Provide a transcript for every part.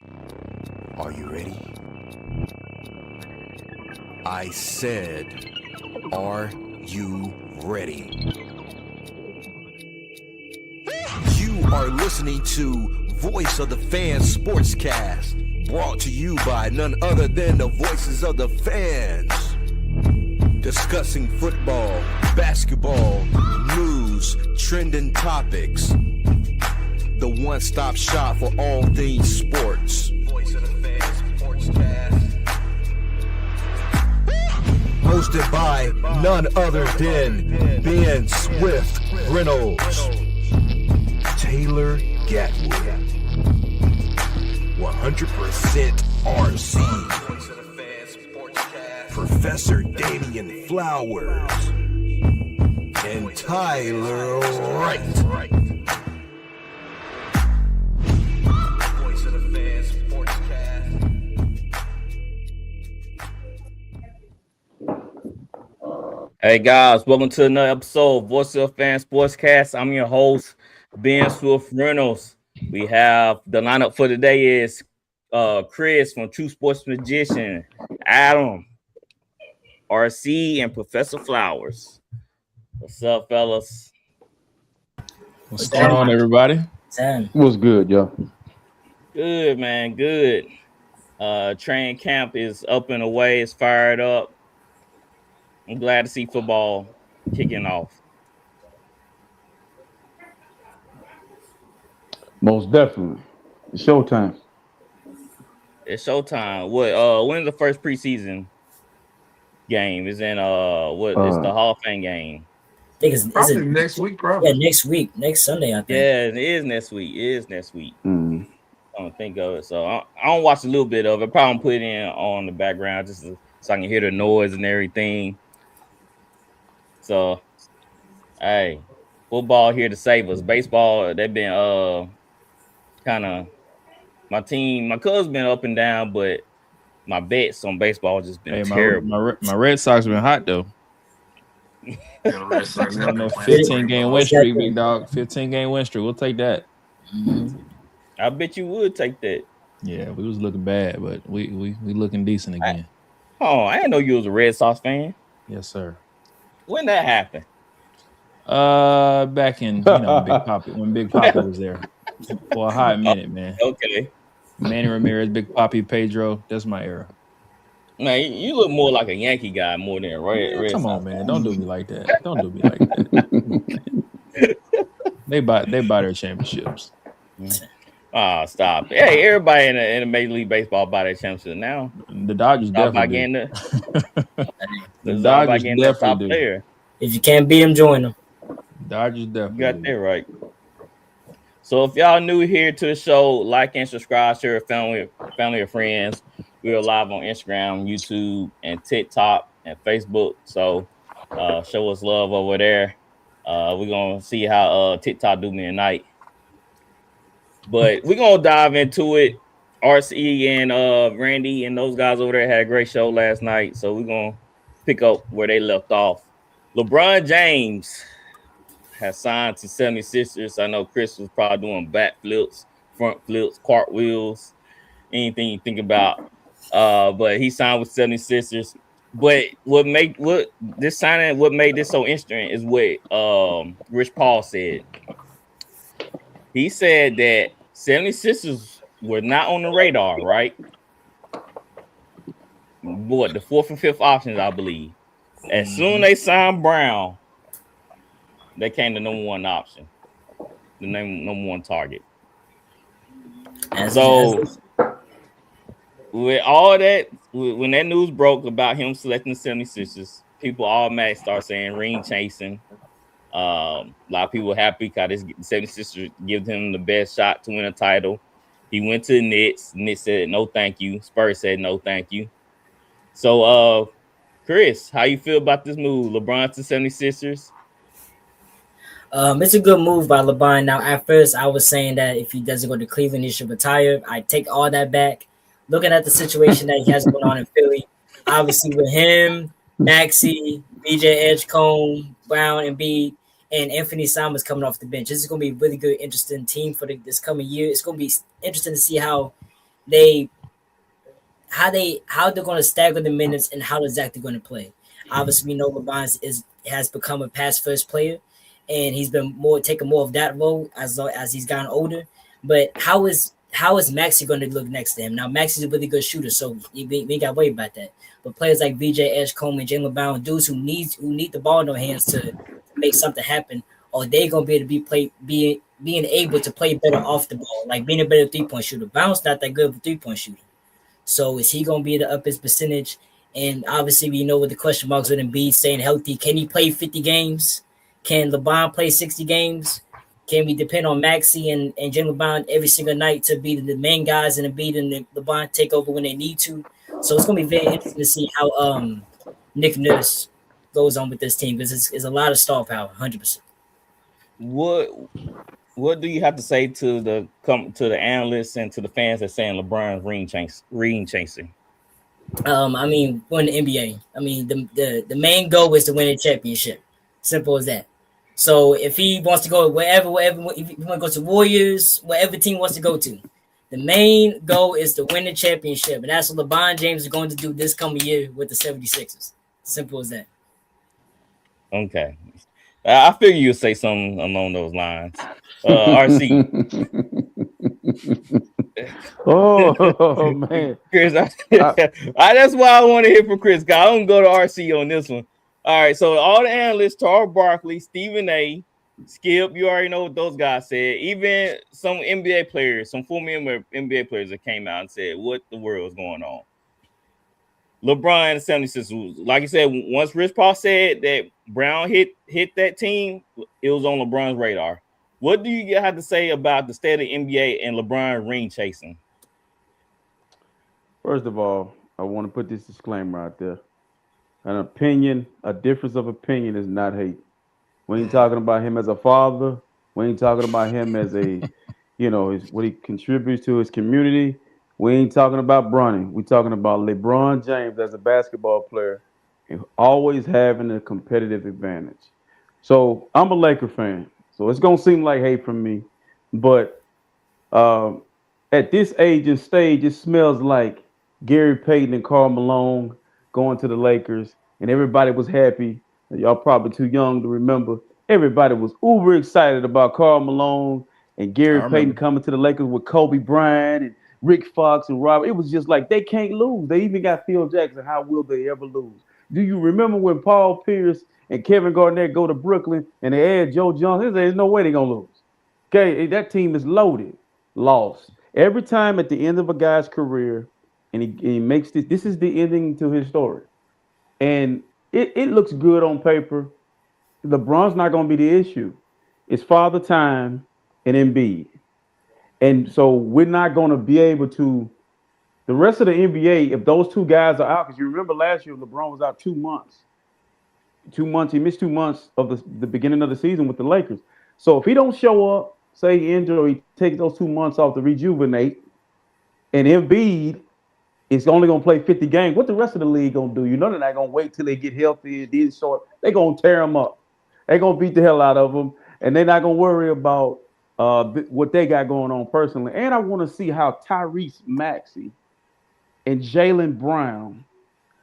Are you ready? I said, are you ready? You are listening to Voice of the Fans Sportscast, brought to you by none other than the voices of the fans. Discussing football, basketball, news, trending topics. The one-stop shop for all things sports. Voice of the Fans Sportscast. Hosted by none other than Ben Swift Reynolds, Taylor Gatwood, 100% RC, Professor Damian Flowers, and Tyler Wright. Hey guys, welcome to another episode of Voice of Fans Sportscast. I'm your host, Ben Swift Reynolds. We have the lineup for today is Chris from True Sports Magician, Adam, RC, and Professor Flowers. What's up, fellas? What's going on, everybody? What's good, y'all? Good, man. Good. Training camp is up and away. It's fired up. I'm glad to see football kicking off. Most definitely. It's showtime. It's showtime. What? When's the first preseason game? Is in it's the Hall of Fame game. I think it's probably next week, probably. Yeah, next week, next Sunday, I think. Yeah, it is next week. I don't think of it, so I don't watch a little bit of it. Probably put it in on the background just so I can hear the noise and everything. So, hey, football here to save us. Baseball, they've been kind of my cousin's been up and down, but my bets on baseball just been terrible. My Red Sox have been hot though. Yeah, Red Sox got no 15-game win streak, big dog. 15-game win streak. We'll take that. I bet you would take that. Yeah, we was looking bad, but we looking decent again. I didn't know you was a Red Sox fan. Yes, sir. When that happened? Back in Big Papi, when Big Papi was there for a hot minute, man. Okay. Manny Ramirez, Big Papi, Pedro. That's my era. Man, you look more like a Yankee guy more than a Red Come Sox. on, man. Don't do me like that. Don't do me like that. They buy their championships. Oh, stop. Hey, everybody in the Major League Baseball buy their championship now. The Dodgers definitely do. The Dodgers definitely do. Player. If you can't beat them, join them. Dodgers definitely You got that right. So if y'all new here to the show, like and subscribe, share with family or friends. We're live on Instagram, YouTube, and TikTok and Facebook. So show us love over there. We're gonna see how TikTok do me tonight. But we're gonna dive into it. RC and Randy and those guys over there had a great show last night. So we're gonna pick up where they left off. LeBron James has signed to 76ers. I know Chris was probably doing backflips, front flips, cartwheels, anything you think about. But he signed with 76ers. But what made this so interesting is what Rich Paul said. He said that 76ers were not on the radar, right? What, the fourth and fifth options, I believe. As soon as they signed Brown, they came the number one option, the number one target. With all that, when that news broke about him selecting the 76ers, people automatically start saying ring chasing. A lot of people were happy because the 76ers give him the best shot to win a title. He went to the Knicks. Knicks said no thank you. Spurs said no thank you. So, Chris, how you feel about this move? LeBron to 76ers? It's a good move by LeBron. Now, at first, I was saying that if he doesn't go to Cleveland, he should retire. I take all that back. Looking at the situation that he has going on in Philly, obviously with him, Maxey, BJ Edgecombe, Brown, and Embiid, and Anthony Simons coming off the bench. This is going to be a really good, interesting team for this coming year. It's going to be interesting to see how how they're going to stagger the minutes and how exactly going to play. Obviously, we know LeBron has become a pass first player, and he's been taking more of that role as he's gotten older. But how is Maxey going to look next to him? Now, Maxey's a really good shooter, so we ain't got to worry about that. But players like VJ Edgecombe and Jalen Brown, dudes who need the ball in their hands to make something happen, or they gonna be able to being able to play better off the ball, like being a better 3-point shooter. Brown's not that good of a 3-point shooter. So is he going to be able to up his percentage? And obviously, we know with the question marks with Embiid staying healthy, can he play 50 games? Can LeBron play 60 games? Can we depend on Maxey and Jalen Brown every single night to be the main guys and Embiid and LeBron take over when they need to? So it's going to be very interesting to see how Nick Nurse goes on with this team because it's a lot of star power, 100%. What do you have to say to the analysts and to the fans that saying LeBron's ring chasing? I mean, win the NBA. I mean, the main goal is to win a championship. Simple as that. So if he wants to go wherever, if he want to go to Warriors, whatever team wants to go to, the main goal is to win the championship, and that's what LeBron James is going to do this coming year with the 76ers. Simple as that. Okay. I figure you'll say something along those lines. RC. Oh man, Chris, that's why I want to hear from Chris. I don't go to RC on this one. All right, so all the analysts, Charles Barkley, Stephen A, Skip, you already know what those guys said. Even some NBA players, some former NBA players that came out and said, what the world is going on? LeBron and the 76ers, like you said, once Rich Paul said that Brown hit that team, it was on LeBron's radar. What do you have to say about the state of the NBA and LeBron ring chasing? First of all, I want to put this disclaimer out there. An opinion, a difference of opinion is not hate. We ain't talking about him as a father. We ain't talking about him as a, what he contributes to his community. We ain't talking about Bronny. We're talking about LeBron James as a basketball player and always having a competitive advantage. So I'm a Laker fan. So it's going to seem like hate from me. But at this age and stage, it smells like Gary Payton and Karl Malone going to the Lakers. And everybody was happy. Y'all probably too young to remember. Everybody was uber excited about Karl Malone and Gary Payton coming to the Lakers with Kobe Bryant and Rick Fox and Robert. It was just like they can't lose. They even got Phil Jackson. How will they ever lose? Do you remember when Paul Pierce and Kevin Garnett go to Brooklyn and they add Joe Johnson? There's no way they're going to lose. Okay, that team is loaded. Lost. Every time at the end of a guy's career, and he makes this is the ending to his story. And it looks good on paper. LeBron's not going to be the issue. It's Father Time and Embiid. And so we're not going to be able to – the rest of the NBA, if those two guys are out, because you remember last year LeBron was out 2 months. 2 months. He missed 2 months of the beginning of the season with the Lakers. So if he don't show up, say he injured or he takes those 2 months off to rejuvenate, and Embiid is only going to play 50 games, what the rest of the league going to do? You know they're not going to wait till they get healthy and then short. They're going to tear them up. They're going to beat the hell out of them, and they're not going to worry about what they got going on personally. And I want to see how Tyrese Maxey and Jalen Brown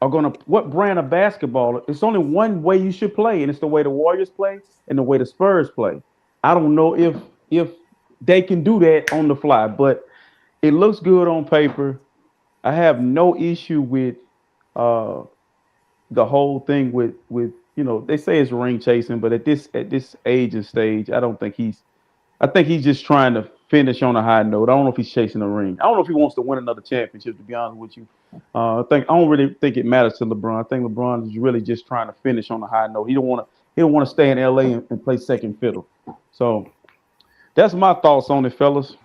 are going to – what brand of basketball? It's only one way you should play, and it's the way the Warriors play and the way the Spurs play. I don't know if they can do that on the fly, but it looks good on paper. I have no issue with the whole thing with they say it's ring chasing, but at this age and stage, I think he's just trying to finish on a high note. I don't know if he's chasing a ring. I don't know if he wants to win another championship, to be honest with you. I don't really think it matters to LeBron. I think LeBron is really just trying to finish on a high note. He don't want to stay in LA and play second fiddle. So that's my thoughts on it, fellas.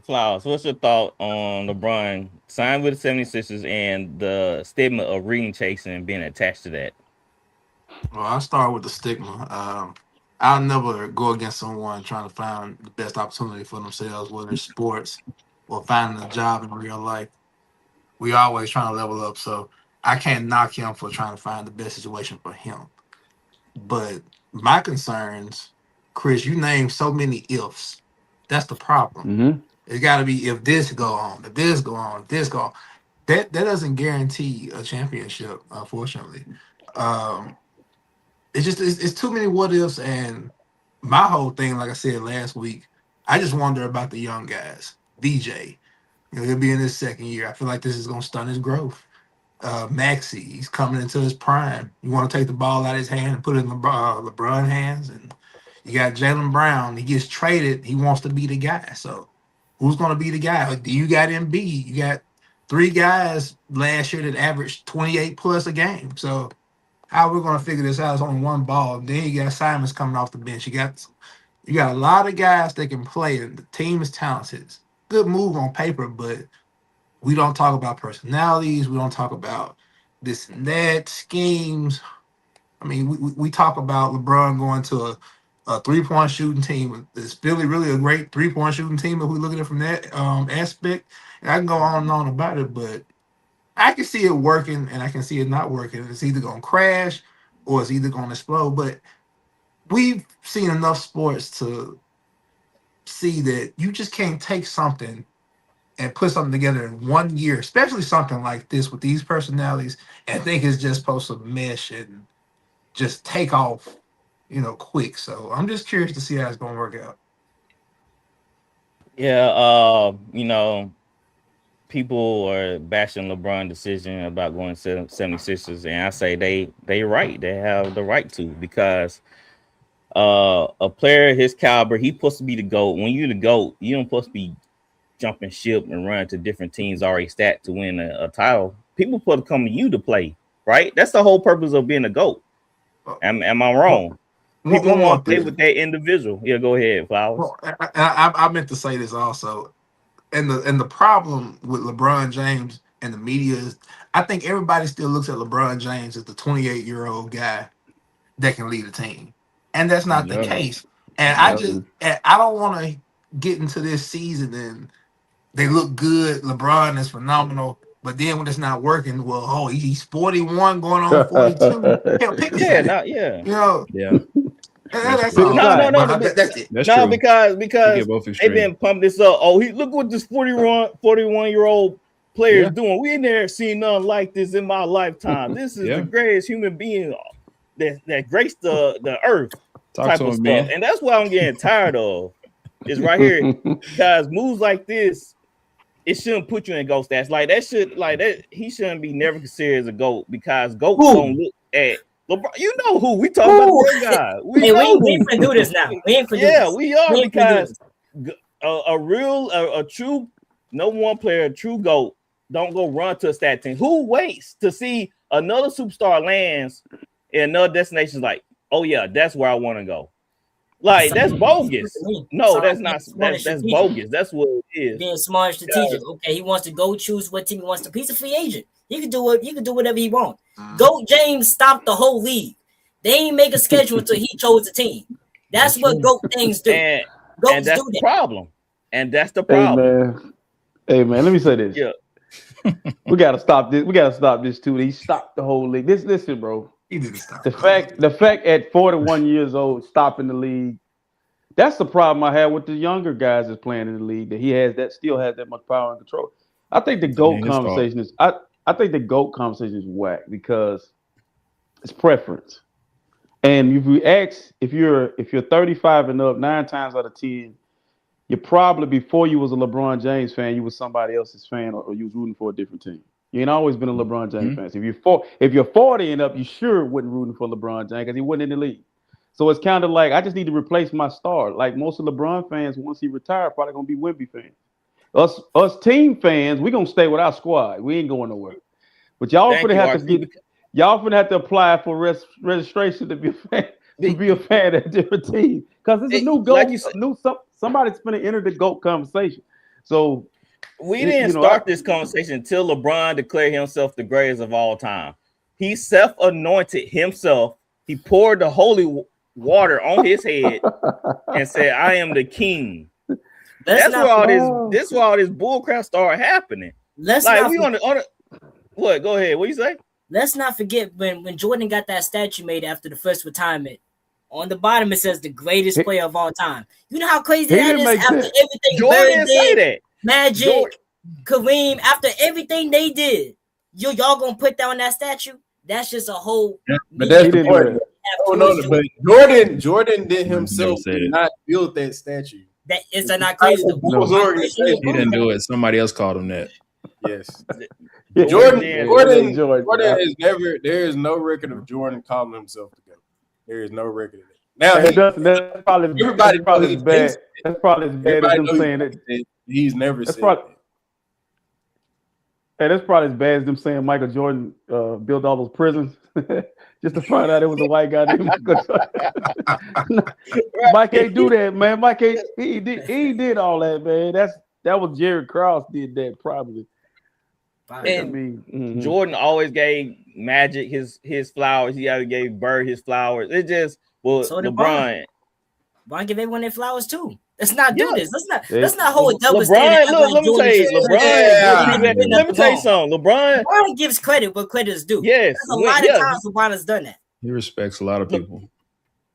Flowers, what's your thought on LeBron signed with the 76ers and the stigma of ring chasing and being attached to that? Well, I'll start with the stigma. I'll never go against someone trying to find the best opportunity for themselves, whether it's sports or finding a job in real life. We always trying to level up, so I can't knock him for trying to find the best situation for him. But my concerns, Chris, you named so many ifs. That's the problem. Mm-hmm. It's got to be if this go on, if this go on, if this go on. That doesn't guarantee a championship, unfortunately. Um, it's too many what ifs, and my whole thing, like I said last week, I just wonder about the young guys. DJ, he'll be in his second year. I feel like this is gonna stunt his growth. Maxi, he's coming into his prime. You want to take the ball out of his hand and put it in LeBron's hands, and you got Jaylen Brown. He gets traded. He wants to be the guy. So, who's gonna be the guy? You got Embiid. You got 3 guys last year that averaged 28 plus a game. So how we're gonna figure this out is only one ball. Then you got Simons coming off the bench. You got a lot of guys that can play, and the team is talented. Good move on paper, but we don't talk about personalities. We don't talk about this and that schemes. I mean, we talk about LeBron going to a 3-point shooting team. Is Philly really a great 3-point shooting team if we look at it from that aspect? And I can go on and on about it, but I can see it working and I can see it not working. It's either going to crash or it's either going to explode. But we've seen enough sports to see that you just can't take something and put something together in 1 year, especially something like this with these personalities, and think it's just supposed to mesh and just take off, quick. So I'm just curious to see how it's going to work out. Yeah, people are bashing LeBron's decision about going to 76ers, and I say they right. They have the right to, because a player his caliber, he's supposed to be the GOAT. When you're the GOAT, you don't supposed to be jumping ship and running to different teams already stacked to win a title. People supposed to come to you to play, right? That's the whole purpose of being a GOAT. Am I wrong? People want to play with that individual. Yeah, go ahead, Flowers. Well, I meant to say this also. And the problem with LeBron James and the media is, I think everybody still looks at LeBron James as the 28-year-old guy that can lead a team, and that's not the case. And I don't want to get into this season and they look good. LeBron is phenomenal, but then when it's not working, well, he's 41 going on 42. Hell, pick a side. Yeah. That's all. No, that's it. That's no, true. because they've been extremes. pumping this up. Oh, look what this 41-year-old player is doing. We ain't never seen nothing like this in my lifetime. This is the greatest human being that graced the earth. Talk type to of him, stuff. man. And that's what I'm getting tired of. Is right here, because moves like this, it shouldn't put you in GOAT stats. Like that, he shouldn't be never considered as a GOAT, because GOATs don't look at LeBron. You know who we talking about? The guy. We ain't finna do this now. We ain't finna do this. We are, because a true number one player, a true GOAT, don't go run to a stat team. Who waits to see another superstar lands in another destination? Like, oh yeah, that's where I want to go. Like, that's bogus. No, that's not. That's bogus. That's what it is. Being smart, strategic. Okay, he wants to go choose what team he wants to. He's a free agent. He can do it. He can do whatever he wants. GOAT James stopped the whole league. They ain't make a schedule until he chose a team. That's what GOAT things do. And that's the problem. And that's the problem. Hey man, let me say this. Yeah. We gotta stop this. We gotta stop this too. He stopped the whole league. Listen, bro. He didn't stop. The fact at 41 years old stopping the league. That's the problem I have with the younger guys that's playing in the league. That still has that much power and control. I think the GOAT conversation is. I think the GOAT conversation is whack, because it's preference. And if we ask, if you're 35 and up, 9 times out of 10, you probably, before you was a LeBron James fan, you was somebody else's fan, or you was rooting for a different team. You ain't always been a LeBron James fan. So if you're 40 and up, you sure wasn't rooting for LeBron James, because he wasn't in the league. So it's kind of like, I just need to replace my star. Like most of LeBron fans, once he retired, probably gonna be Wemby fans. Us team fans, we gonna stay with our squad. We ain't going nowhere. But y'all finna have to apply for registration to be a fan at a different team, because it's a new GOAT. Like somebody's finna enter the GOAT conversation. So we didn't start this conversation until LeBron declared himself the greatest of all time. He self-anointed himself. He poured the holy water on his head and said, "I am the king." That's where all this bullcrap started happening. What? Go ahead. What you say? Let's not forget when Jordan got that statue made after the first retirement. On the bottom, it says the greatest player of all time. You know how crazy He that didn't is make after that. everything Jordan Bird didn't say did, that. Magic, Jordan- Kareem, after everything they did, y'all gonna put down that statue? That's just a whole. But that's He the didn't do point. that. Oh no, but Jordan did himself said did it. not build that statue. That is that not crazy? The Bulls organization. He didn't do it. Somebody else called him that. Yes. Jordan Jordan did. has never. There is no record of Jordan calling himself the GOAT. There is no record of it. Now Hey, Dustin, that's probably everybody as knows bad. That's probably as bad as everybody them knows saying it. he's never That's said probably that. Hey, that's probably as bad as them saying Michael Jordan built all those prisons just to find out it was a white guy named Michael Jordan. Mike ain't do that, man. Mike ain't he did all that, man. That was Jerry Krause did that probably. And Jordan always gave Magic his flowers. He always gave Bird his flowers. It just So did LeBron. Bron give everyone their flowers too. Let's not do this. Yeah. Let's not hold a double LeBron, standard. look, let me tell you, LeBron. Let me tell you something. LeBron gives credit where credit is due. Yes, There's a lot of times LeBron has done that. He respects a lot of people.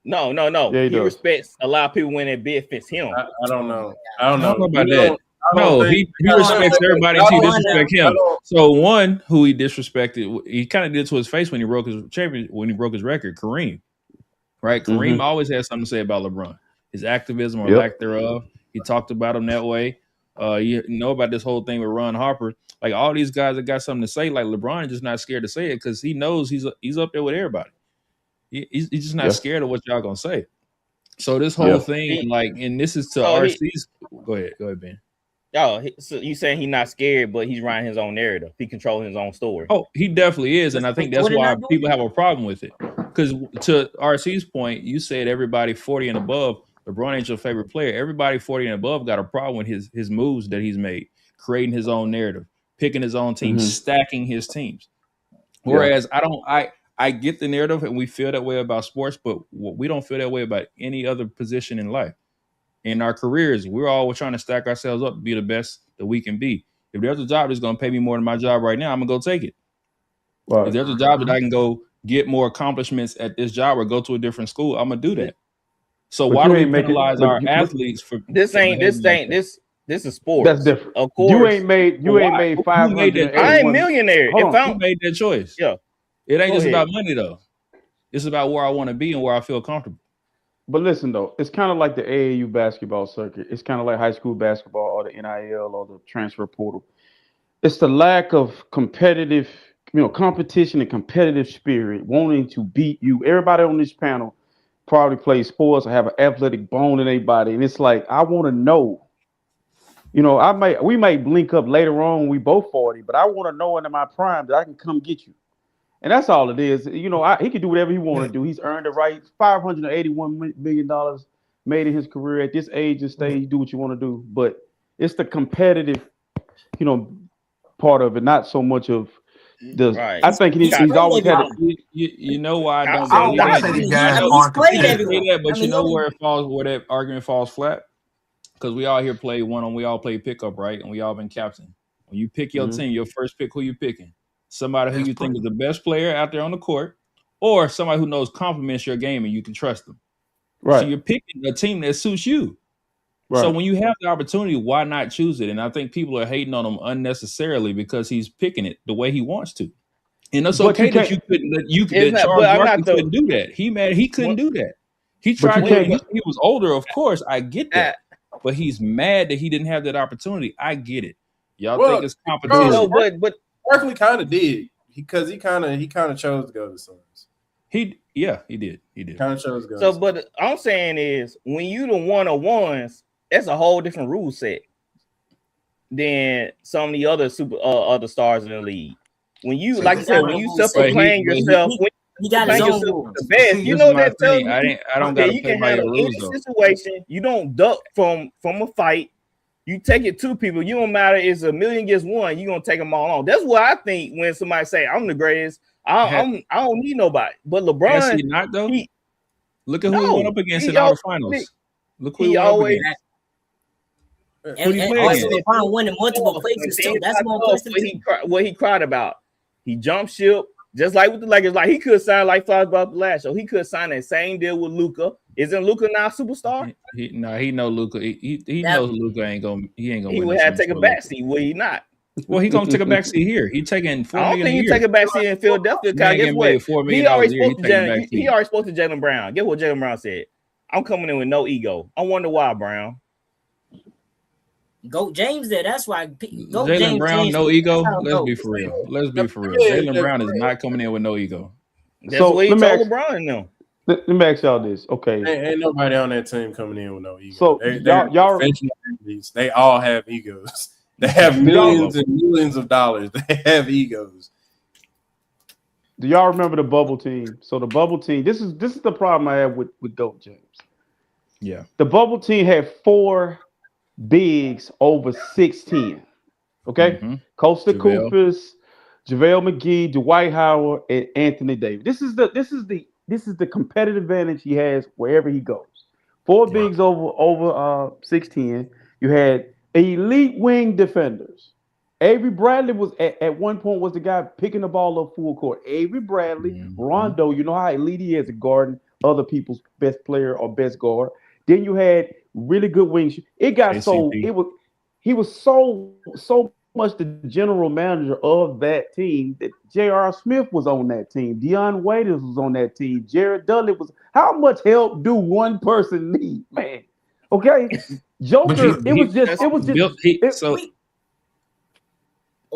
No. Yeah, he he does. respects a lot of people when that bid fits him. I don't know. I I don't don't know know about You that. don't- I No, don't he think- respects everybody until he disrespect I him. don't- So one who he disrespected, he kind of did to his face when he broke his record, Kareem. Right? Kareem always had something to say about LeBron. His activism or lack thereof. He talked about him that way. You know about this whole thing with Ron Harper. Like all these guys that got something to say, like LeBron is just not scared to say it because he knows he's up there with everybody. He's just not scared of what y'all gonna say. So this whole thing, like, and this is to RC's. Go ahead, Ben. Oh, so you saying he's not scared, but he's writing his own narrative. He controlling his own story. Oh, he definitely is, and I think that's why people have a problem with it. Because to RC's point, you said everybody 40 and above. LeBron ain't your favorite player. Everybody 40 and above got a problem with his moves that he's made, creating his own narrative, picking his own team, stacking his teams. Whereas I get the narrative, and we feel that way about sports, but we don't feel that way about any other position in life. In our careers, we're all trying to stack ourselves up to be the best that we can be. If there's a job that's going to pay me more than my job right now, I'm going to go take it. Right. If there's a job that I can go get more accomplishments at this job or go to a different school, I'm going to do that. So why do we penalize our athletes for this is sports. That's different. Of course. You ain't made 500. I ain't millionaire. If I made that choice. Yeah. It ain't just about money though. It's about where I want to be and where I feel comfortable. But listen though, it's kind of like the AAU basketball circuit. It's kind of like high school basketball or the NIL or the transfer portal. It's the lack of competitive, competition and competitive spirit, wanting to beat you. Everybody on this panel probably plays sports or have an athletic bone in their body, and it's like I want to know. We might blink up later on when we both 40, but I want to know in my prime that I can come get you. And that's all it is. He can do whatever he want to do. He's earned the right. $581 million made in his career at this age and stage. Do what you want to do. But it's the competitive, part of it, not so much of the. Right. I think he's always had. You know why I don't believe that? But you know where that argument falls flat? Because we all here play we all play pickup, right? And we all been captain. When you pick your team, your first pick, who you picking? Somebody who you think is the best player out there on the court, or somebody who knows complements your game and you can trust them. Right. So you're picking a team that suits you. Right. So when you have the opportunity, why not choose it? And I think people are hating on him unnecessarily because he's picking it the way he wants to. And it's okay that you couldn't. Charles Barkley couldn't do that. He couldn't do that. He tried to. He was older, of course. I get that, but he's mad that he didn't have that opportunity. I get it. Y'all think it's competition? No, but. Barkley kind of did because he kind of chose to go to the Suns. He did. Kind of chose to go. So, but I'm saying is when you the one-on-ones, that's a whole different rule set than some of the other other stars in the league. When you, like I said, when you self-proclaim yourself, he got his own rules. The best, you know that tells you I don't got to play by your rules though. Situation, you don't duck from a fight. You take it to people. You don't matter. It's a million against one. You gonna take them all on. That's what I think when somebody say I'm the greatest. I don't need nobody. But LeBron, has he not though. Look at who he went up against in all the finals. Look who he went up against. And also LeBron winning multiple places too. That's one place. What he cried about. He jumped ship. Just like with the Lakers, like he could sign like Flies about the last show. He could sign that same deal with Luka. Isn't Luka now a superstar? He know Luka. He knows Luka ain't gonna. He ain't gonna. He win would this have to take a championship with Luka. backseat, would he not? Well, he gonna take a backseat here. He taking $4 I don't million think a he year. take a backseat in Philadelphia. Man Guess getting what? paid $4 million He already a year. spoke to taking a Jalen. backseat. He already spoke to Jalen Brown. Guess what Jalen Brown said? I'm coming in with no ego. I wonder why, Brown. Goat James there. That's why. Goat Jalen James Brown, changed no the- ego. I don't Let's know. be for real. Let's be for real. Yeah, Jalen Brown is not coming in with no ego. That's So, what he let me told ask- LeBron and them. Let me ask y'all this. Okay. Ain't nobody on that team coming in with no ego. So, They're y'all- professional athletes. They all have egos. They have millions and millions of dollars. They have egos. Do y'all remember the bubble team? So the bubble team, this is the problem I have with Goat James. Yeah. The bubble team had 4 bigs over 6'10". Okay? Mhm. Costa JaVale. Coopers, JaVale McGee, Dwight Howard, and Anthony Davis. This is the competitive advantage he has wherever he goes. 4 bigs over 6'10". You had elite wing defenders. Avery Bradley was at one point was the guy picking the ball up full court. Avery Bradley, Mhm. Rondo, you know how elite he is at guarding other people's best player or best guard. Then you had really good wings. It got KCP. he was so much the general manager of that team that J.R. Smith was on that team. Deion Waiters was on that team. Jared Dudley was. How much help do one person need, man? Okay, Joker. It was just.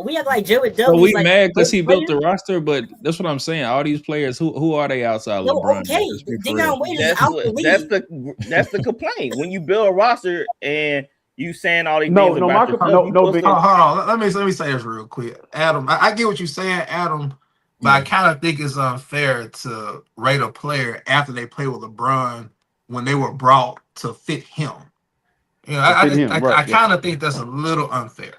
We have like Jared So Dudley. we like mad because he great built the player. roster, but that's what I'm saying. All these players, who are they outside No, LeBron? okay. Let's be for Deion real. Waiters is out the league. That's the complaint. When you build a roster and you saying all these No, things no, about my- yourself, no, you no, put big- some- Hold on. Let me say this real quick, Adam. I get what you're saying, Adam, but I kind of think it's unfair to rate a player after they play with LeBron when they were brought to fit him. You know, I kind of think that's a little unfair.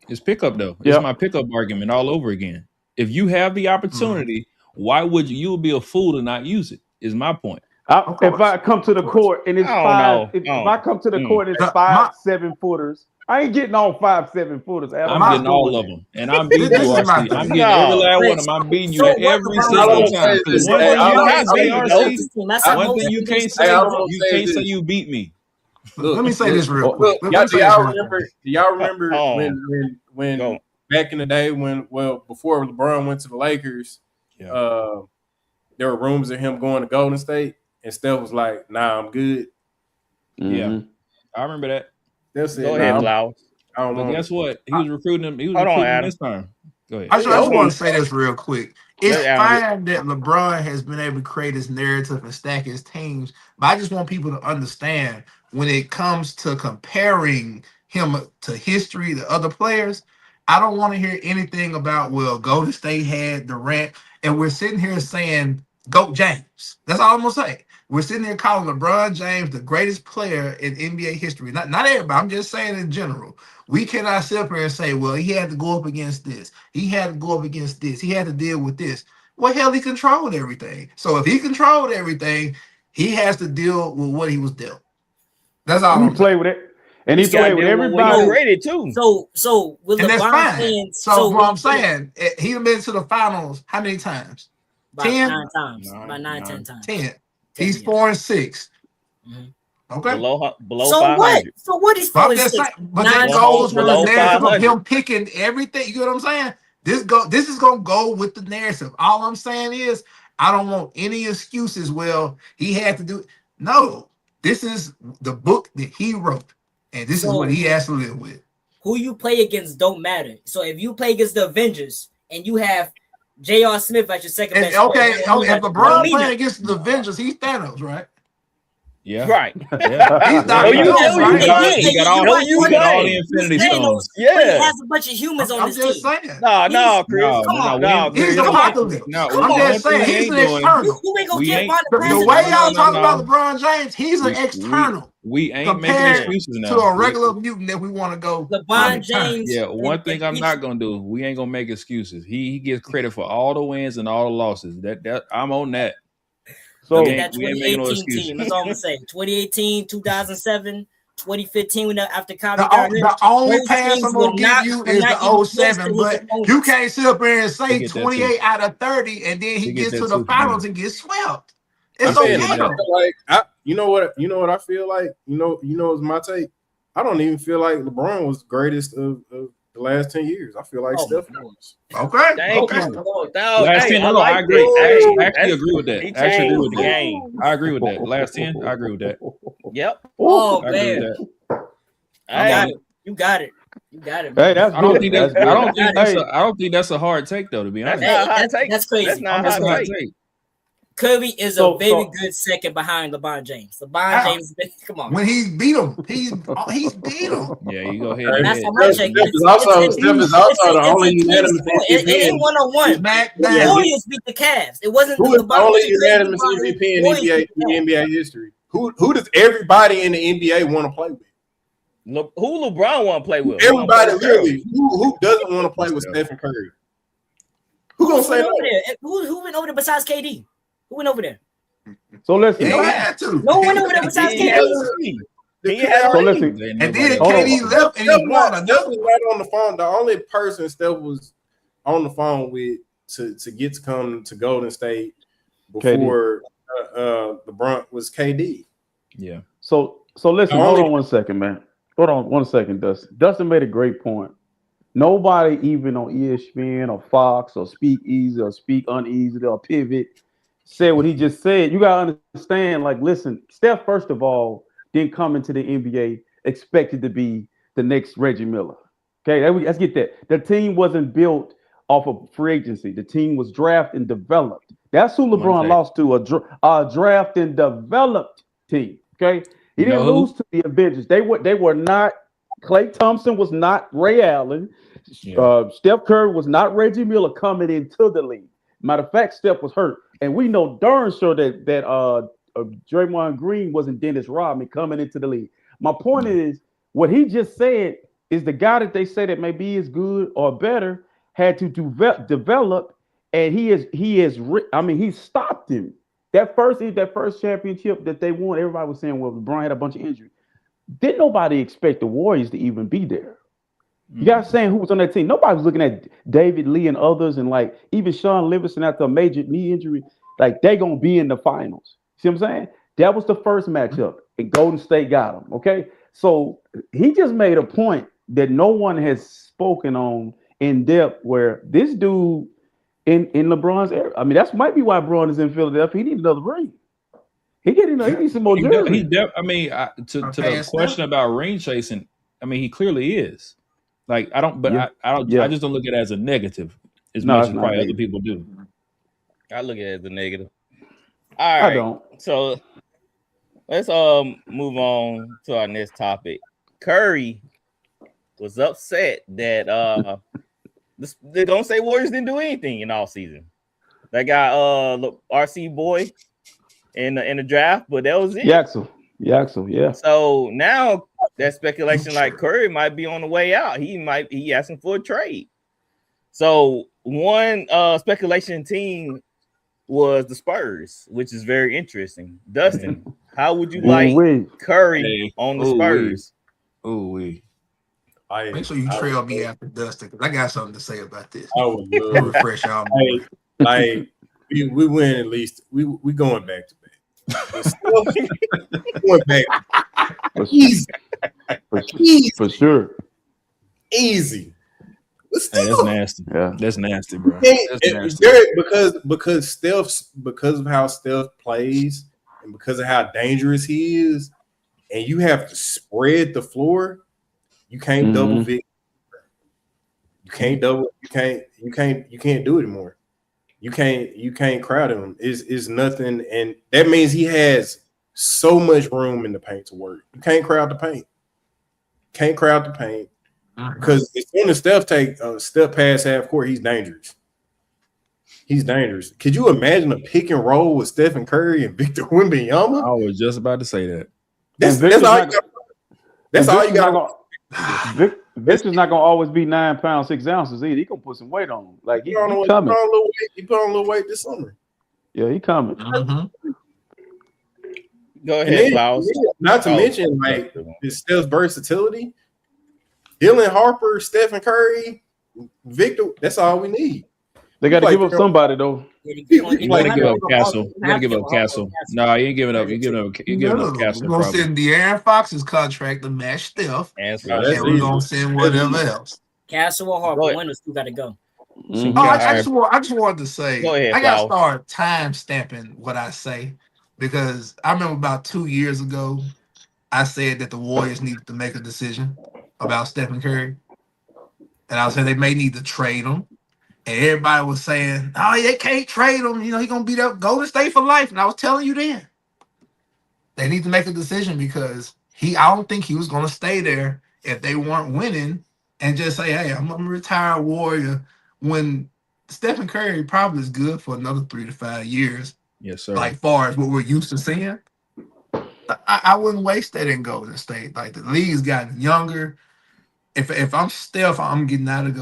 It's pickup though. Yep. It's my pickup argument all over again. If you have the opportunity, why would you? You would be a fool to not use it. Is my point. If I come to the court and it's I don't five, know. if I come to the court and it's My- 5 7-footers, I ain't getting all 5 7-footers. I'm getting all of them, and I'm beating This you, is my RC. thing. I'm getting every last one of them. I'm beating you So what every LeBron single James time. says, One hey, thing I you don't can't say say, no. RC. One thing you can't say, you can't say you beat me. Let me say this real quick. Look, Let me do say y'all this real remember? quick. Do y'all remember Oh. when Go. back in the day before LeBron went to the Lakers, Yeah. there were rumors of him going to Golden State, and Steph was like, "Nah, I'm good." Yeah, I remember that. Steph said, Go "Nah, ahead, Flowers. I don't But want guess it." what? He was recruiting him. He was Hold on, recruiting him Adam. this time. Go ahead. I just want to say this real quick. It's Let Adam fine that LeBron has been able to create his narrative and stack his teams, but I just want people to understand when it comes to comparing him to history, to other players, I don't want to hear anything about, well, Golden State had Durant, and we're sitting here saying Goat James. That's all I'm going to say. We're sitting here calling LeBron James the greatest player in NBA history. Not everybody. I'm just saying in general. We cannot sit up here and say, well, he had to go up against this. He had to go up against this. He had to deal with this. Well, hell, he controlled everything. So if he controlled everything, he has to deal with what he was dealt. That's all He I'm played saying. with it, and he He's gotta played with deal what everybody. he created too. So with And that's LeBron fine. fans, So what I'm saying, he's been to the finals how many times? about 10? 9 times, about 9-10 times. 10. He's 4-6. Mhm. Okay. Below So 500. what? So what is But I'm 4 just saying, 6? but that 9 goes with the below narrative 500. of him picking everything. You know what I'm saying? This is gonna go with the narrative. All I'm saying is I don't want any excuses. Well, he had to do it. No, this is the book that he wrote, and this is So- what he has to live with. Who you play against don't matter. So if you play against the Avengers and you have J.R. Smith as your second And best okay, player, if LeBron playing against the Avengers, he's Thanos, right? Yeah. Right. Yeah. He's not. Oh, you Thanos, know, right? He got all the He Infinity Thanos, Stones. but he Yeah. has a bunch of humans on I'm his just team. saying. No, Chris. No, Come on. No, He's Chris. the apocalypse. No, Come I'm on. just saying one thing he's we an ain't doing- external. You ain't gonna We get ain't- by the The president. way y'all No. talk about LeBron James, he's an We- external We ain't making compared excuses now. to a regular mutant that we want to go. LeBron James. Yeah, one thing I'm not gonna do. We ain't gonna make excuses. He gets credit for all the wins and all the losses. That I'm on that. So Look we at ain't that making no 2018 excuses. team. That's all I'm gonna say. 2018, 2007, 2015 when after Kobe The, got hurt. the only Those pass teams I'm gonna were give not- you were is not the even close to 07, his but opponents. you can't sit up here and I say get that 28 out of 30, and then he I get gets that to the too. finals and gets swept. I It's feel, okay. get I feel like you know what I feel like. You know, is my take. I don't even feel like LeBron was the greatest of the last 10 years. I feel like Oh, Steph my was. Okay. Thank Okay. you. No, Last hey, 10, I no, I like agree. that. I Hey, actually agree with that. he I actually agree changed with the that. game. I agree with that. Last 10, I agree with that. Yep. Oh I agree with man, that. you got Hey, it. You got it. You got it. Hey, Man. that's I don't good. think That's that's good. I don't think that's Hey, a I don't think that's a hard take though, to be that's honest. not a hot take. That's crazy. That's not a That's hot a hot take. take. Curry is So- a very so- good second behind LeBron James. LeBron How? James, come on. When he's beat him, he's beat him. Yeah, you go ahead. Hey, That's ahead. how my check. Steph is also the only unanimous It MVP. ain't 1-on-1. Smack The down. Warriors beat the Cavs. It wasn't Who is the LeBron only wasn't crazy. unanimous MVP in NBA history? Who does everybody in the NBA want to play with? Who LeBron want to play with? Everybody, literally. Who doesn't want to play with Stephen Curry? Who gonna say over no? there? Who went over there besides KD? Who went over there? so listen. He had to. No one went over there besides He had KD. to see. The- He had So to listen. Ain't And nobody then else. KD left and he Steph won was another. right on the phone. The only person Steph was on the phone with to get to come to Golden State before LeBron was KD. Yeah. So listen. The Hold only- on 1 second, man. Hold on 1 second, Dustin. Dustin made a great point. Nobody, even on ESPN or Fox or Speak Easy or Speak Uneasy or Pivot, said what he just said. You gotta understand. Like, listen, Steph, first of all, didn't come into the NBA expected to be the next Reggie Miller. Okay, let's get that. The team wasn't built off of free agency. The team was drafted and developed. That's who LeBron take. lost to, a draft and developed team. Okay, he You know didn't who? lose to the Avengers. They were not. Klay Thompson was not Ray Allen. Yeah. Steph Curry was not Reggie Miller coming into the league. Matter of fact, Steph was hurt, and we know darn sure that Draymond Green wasn't Dennis Rodman coming into the league. My point is, what he just said is the guy that they say that maybe is good or better had to develop, and he stopped him. That first championship that they won, everybody was saying, well, LeBron had a bunch of injuries. Didn't nobody expect the Warriors to even be there? You guys saying who was on that team? Nobody was looking at David Lee and others, and like even Sean Livingston after a major knee injury, like they gonna be in the finals. See what I'm saying? That was the first matchup, and Golden State got them. Okay, so he just made a point that no one has spoken on in depth. Where this dude in LeBron's era, I mean, that's might be why LeBron is in Philadelphia. He needs another ring. He needs some more jersey. I mean, to the question about ring chasing, I mean, he clearly is. Like I don't, but Yeah. I don't. Yeah. I just don't look at it as a negative as No, much it's as not probably other negative. people do. I look at it as a negative. All right. I don't. So let's move on to our next topic. Curry was upset that the Golden State Warriors didn't do anything in all season. They got RC boy in the draft, but that was it. Yaxel, yeah. So now that speculation like Curry might be on the way out. He asking for a trade. So one speculation team was the Spurs, which is very interesting. Dustin, how would you like Curry on the Spurs? Make sure you trail me after Dustin, because I got something to say about this. I would love refresh y'all. We win at least. We going back to back. Going back. Easy. For sure. Easy. Hey, that's nasty. Yeah, that's nasty, bro. Because of how Steph plays and because of how dangerous he is, and you have to spread the floor, you can't double Vic. You can't double. You can't do it anymore. You can't crowd him. It's nothing, and that means he has so much room in the paint to work. You can't crowd the paint. Because as soon as Steph take a step past half court, he's dangerous. Could you imagine a pick and roll with Stephen Curry and Victor Wembanyama? I was just about to say that. That's all you got. Victor's not gonna always be 9 pounds 6 ounces either. He gonna put some weight on him. Like he coming. He put on a little weight this summer. Yeah, he coming. Go And ahead, then, Klaus. not to Oh, mention, like his Steph's versatility. Dylan Harper, Stephen Curry, Victor. That's all we need. They got to give up somebody though. You got to give up Castle. You got to give up Castle. No, you ain't giving up. You giving up Castle. We're gonna send De'Aaron Fox's contract to match Steph, and we're gonna send whatever else. Castle or Harper, one of those two got to go. Mhm. I just wanted to say, Go ahead, I got to Klaus. start time stamping what I say because I remember about 2 years ago, I said that the Warriors needed to make a decision about Stephen Curry, and I was saying they may need to trade him. And everybody was saying, "Oh, they can't trade him. You know, he's gonna be there, Golden State for life." And I was telling you then, they need to make a decision because I don't think he was gonna stay there if they weren't winning and just say, "Hey, I'm a retired Warrior." When Stephen Curry probably is good for another 3 to 5 years. Yes, sir. Like far as what we're used to seeing, I wouldn't waste that in Golden State. Like the league's gotten younger. If I'm Steph, I'm getting out of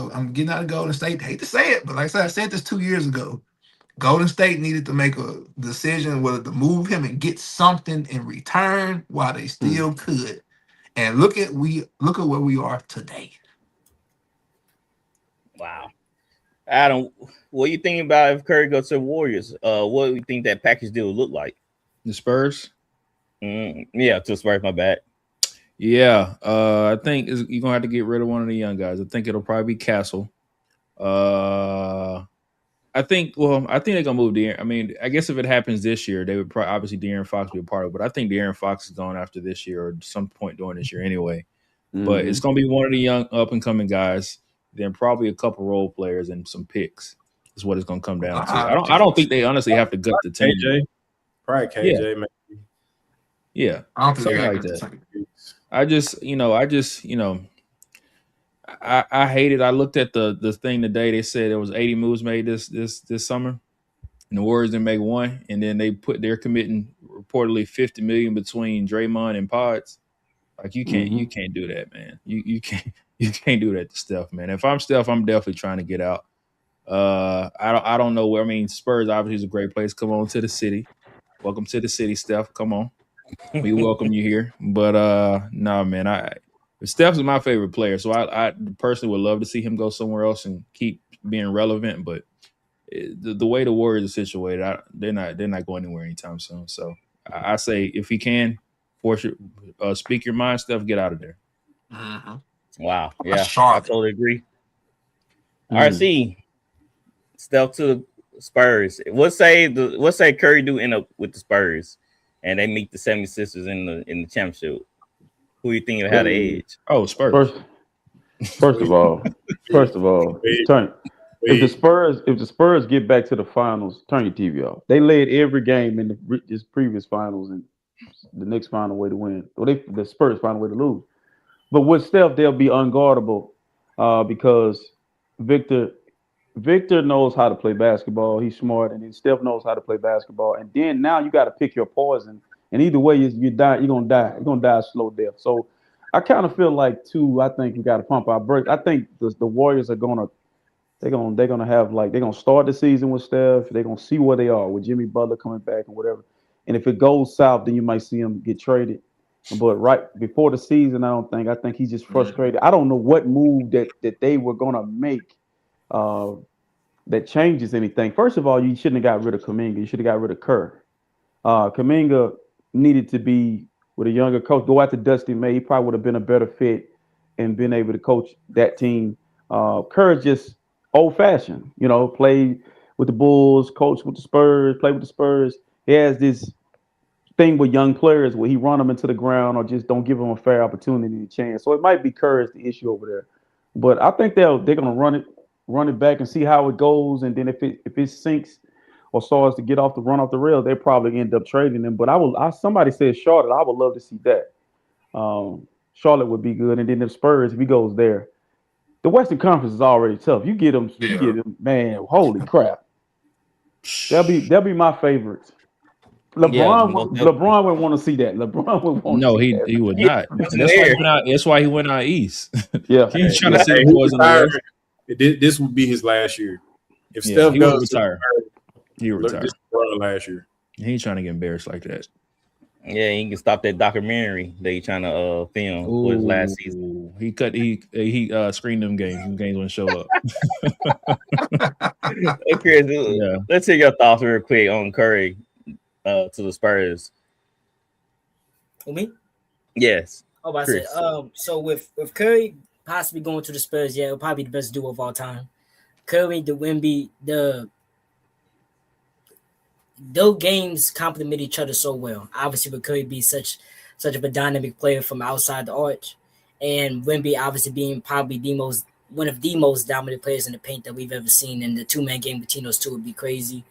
Golden State. I hate to say it, but like I said this 2 years ago. Golden State needed to make a decision whether to move him and get something in return while they still could. And look at where we are today. Wow. Adam, what do you think about if Curry goes to the Warriors? What do you think that package deal would look like? The Spurs? Yeah, to Spurs, my bad. Yeah, I think you're gonna have to get rid of one of the young guys. I think it'll probably be Castle. I think they're gonna move De'Aaron. I mean, I guess if it happens this year, they would probably obviously De'Aaron Fox be a part of it. But I think De'Aaron Fox is going after this year or some point during this year anyway. Mm-hmm. But it's gonna be one of the young up and coming guys. Then probably a couple role players and some picks is what it's gonna come down to. I don't think they honestly have to gut the team. KJ, probably KJ, man. Yeah, I don't think something like that. I hate it. I looked at the thing today. They said there was 80 moves made this summer, and the Warriors didn't make one. And then they're committing reportedly $50 million between Draymond and Pods. Like you can't do that, man. You can't do that to Steph, man. If I'm Steph, I'm definitely trying to get out. I don't know where. I mean, Spurs obviously is a great place. Come on to the city. Welcome to the city, Steph. Come on. We welcome you here. But no, man, Steph's my favorite player. So I personally would love to see him go somewhere else and keep being relevant. But the way the Warriors are situated, they're not going anywhere anytime soon. So I say if he can speak your mind, Steph, get out of there. Mm-hmm. Wow. Yeah, I totally agree. RC, Steph to the Spurs. What say Curry do end up with the Spurs and they meet the 76ers in the championship? Who you think will have the edge? Oh, Spurs. First of all, if the Spurs get back to the finals, turn your TV off. They led every game in this previous finals, and the next final way to win. Or the Spurs find a way to lose. But with Steph, they'll be unguardable because Victor knows how to play basketball. He's smart, and then Steph knows how to play basketball. And then now you got to pick your poison. And either way, you're gonna die. You're gonna die a slow death. So I kind of feel like I think we got to pump our brakes. I think the Warriors are gonna start the season with Steph. They're gonna see where they are with Jimmy Butler coming back and whatever. And if it goes south, then you might see him get traded. But right before the season, I think he's just frustrated. I don't know what move that they were gonna make that changes anything. First of all, you shouldn't have got rid of Kuminga. You should have got rid of Kerr. Kuminga needed to be with a younger coach. Go out to Dusty May. He probably would have been a better fit and been able to coach that team. Kerr just old-fashioned, played with the Bulls, coached with the Spurs, played with the Spurs. He has this thing with young players where he run them into the ground or just don't give them a fair opportunity and chance. So it might be Kerr is the issue over there. But I think they're gonna run it back and see how it goes. And then if it sinks or starts to run off the rails, they probably end up trading him. But somebody said Charlotte. I would love to see that. Charlotte would be good. And then the Spurs, if he goes there, the Western Conference is already tough. You get them, man. Holy crap! They'll be my favorites. LeBron would want to see that. LeBron would want. No, he would not. That's why he went out east. Yeah, he ain't trying to see the boys on the West. This would be his last year. If Steph goes retire, he would retire. This LeBron last year. He ain't trying to get embarrassed like that. Yeah, he can stop that documentary that he trying to film for his last season. He screened them games. Them games wouldn't show up. Hey, Chris, Yeah. let's hear your thoughts real quick on Curry to the Spurs. Who, me? Yes. Oh, I said, so with Curry possibly going to the Spurs, yeah, it'll probably be the best duo of all time. Curry, the Wemby, those games complement each other so well. Obviously, with Curry be such of a dynamic player from outside the arch, and Wemby obviously being probably one of the most dominant players in the paint that we've ever seen. And the 2-man game between those two would be crazy.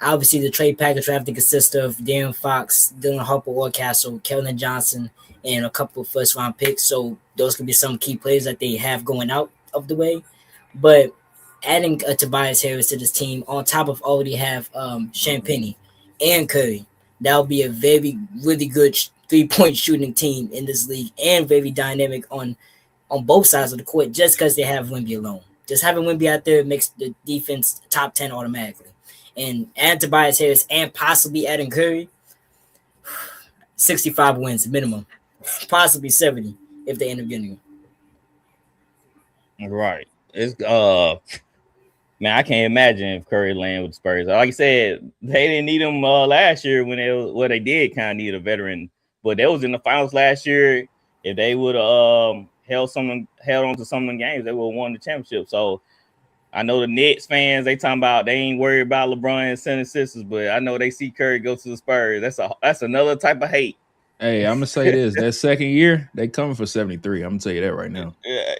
Obviously, the trade package would have to consist of Darren Fox, Dylan Harper, Orcastle, Kellen Johnson, and a couple of first-round picks. So those could be some key players that they have going out of the way. But adding Tobias Harris to this team on top of already have Champagnie and Curry, that'll be a really good 3-point shooting team in this league and very dynamic on both sides of the court just because they have Wemby alone. Just having Wemby out there makes the defense top 10 automatically. And add Tobias Harris and possibly adding Curry, 65 wins minimum, possibly 70 if they end up getting him. Right. It's man, I can't imagine if Curry land with the Spurs. Like I said, they didn't need him last year when they did kind of need a veteran, but they was in the finals last year. If they would have held on to some of the games, they would have won the championship. So I know the Nets fans, they talking about they ain't worried about LeBron and 76ers, but I know they see Curry go to the Spurs. That's another type of hate. Hey, I'm gonna say this: that second year, they coming for 73. I'm gonna tell you that right now. Yeah.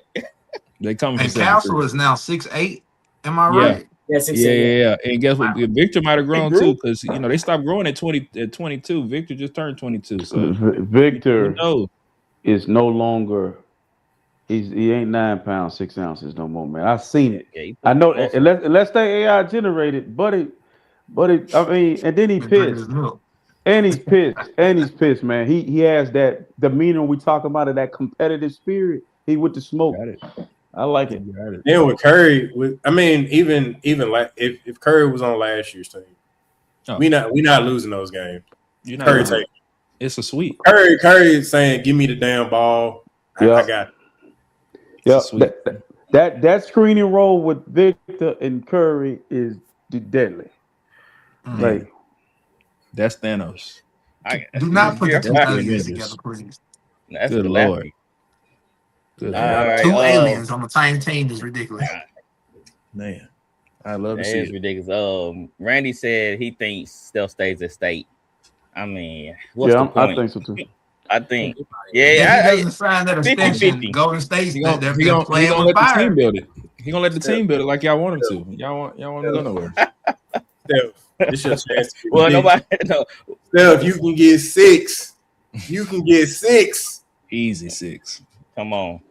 They coming for And 73. Castle is now 6'8". Am I right? Yeah. And guess what? Victor might have grown too, because they stopped growing at 22. Victor just turned 22. So Victor is no longer. He ain't 9 pounds 6 ounces no more, man. I've seen it. Yeah, I know. Unless they AI generated, but it. I mean, and then he pissed, and he's pissed, man. He has that demeanor we talk about, it, that competitive spirit. He with the smoke. I like it. Yeah, with Curry, even like if Curry was on last year's team, we not losing those games. Curry take it's a sweep. Curry is saying, "Give me the damn ball. I got it." Yeah, that screening role with Victor and Curry is deadly. Like that's Thanos. Do not put the two aliens together, please. That's good Lord. Good Lord. Two aliens on the same team is ridiculous. Man, I love to that see is it. ridiculous. Randy said he thinks Steph stays at State. I mean, what's the point? I think so too. I think, If he doesn't sign that extension, Golden State's they're playing with fire. He gonna let the team build it like y'all want him to. Y'all want him to go nowhere. It's your chance. Well, nobody. No. Steph, you can get 6. You can get 6. Easy 6. Come on.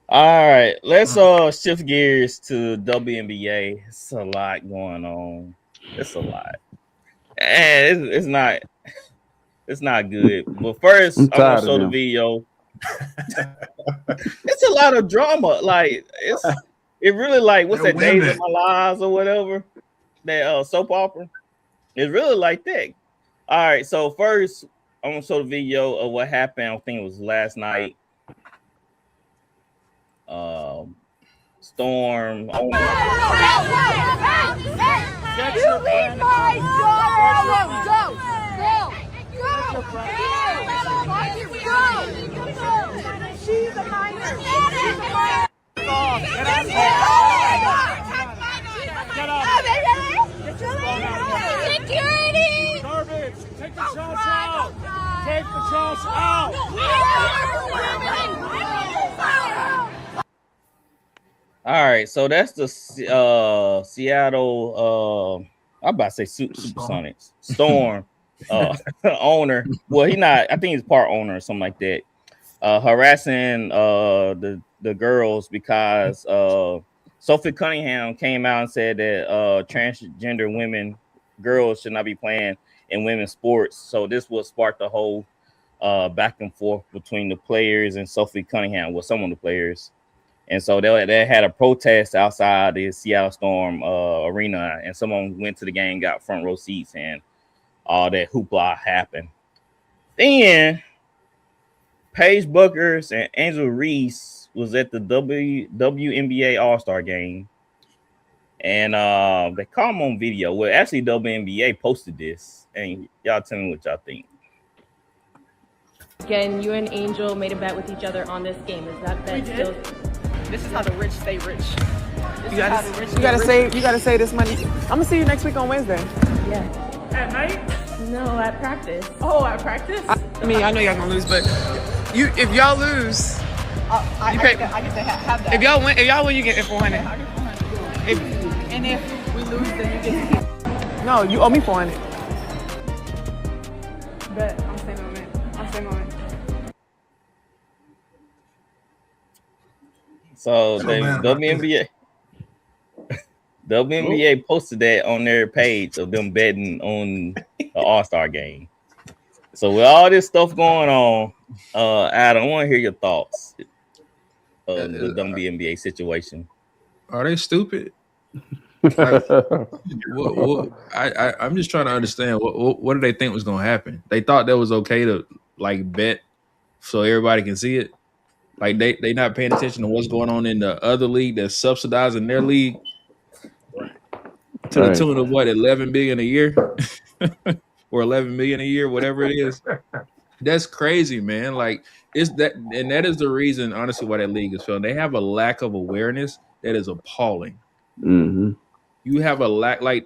All right, let's shift gears to WNBA. It's a lot going on. It's a lot, and it's not good. But first, I'm gonna show the video. It's a lot of drama. Like it really like what's that, Days of My Lives or whatever, that soap opera. It's really like that. All right, so first I'm gonna show the video of what happened. I think it was last night. Storm. You leave my dog! Go! She's a minor! Get up! Security! Garbage! Take the trash out! Take the trash out! All right, so that's the Seattle. I'm about to say Supersonics Storm owner. Well, he not. I think he's part owner or something like that. Harassing the girls because Sophie Cunningham came out and said that transgender girls should not be playing in women's sports. So this will spark the whole back and forth between the players and Sophie Cunningham, with some of the players. And so they had a protest outside the Seattle Storm arena, and someone went to the game, got front row seats, and all that hoopla happened. Then Paige Buckers and Angel Reese was at the WNBA All-Star game. And they caught them on video. Well, actually, WNBA posted this. And y'all tell me what y'all think. Again, you and Angel made a bet with each other on this game. Is that bet still? This is how the rich stay rich. You gotta save this money. I'm gonna see you next week on Wednesday. Yeah. At night? No, at practice. Oh, at practice? I mean, I know y'all gonna lose, but if y'all lose, I get to have that. if y'all win, you get 400. I get 400. And if we lose, then you get. No, you owe me 400. Bet I'm staying on it. I'm staying on it. So the WNBA posted that on their page of them betting on the All-Star game. So with all this stuff going on, Adam, I want to hear your thoughts of the WNBA situation. Are they stupid? Like, I'm just trying to understand what did they think was going to happen? They thought that was okay to like bet so everybody can see it. Like they not paying attention to what's going on in the other league that's subsidizing their league to the tune of what, 11 billion a year or 11 million a year, whatever it is. That's crazy, man. Like it's that, and that is the reason, honestly, why that league is failing. They have a lack of awareness that is appalling. Mm-hmm. You have a lack, like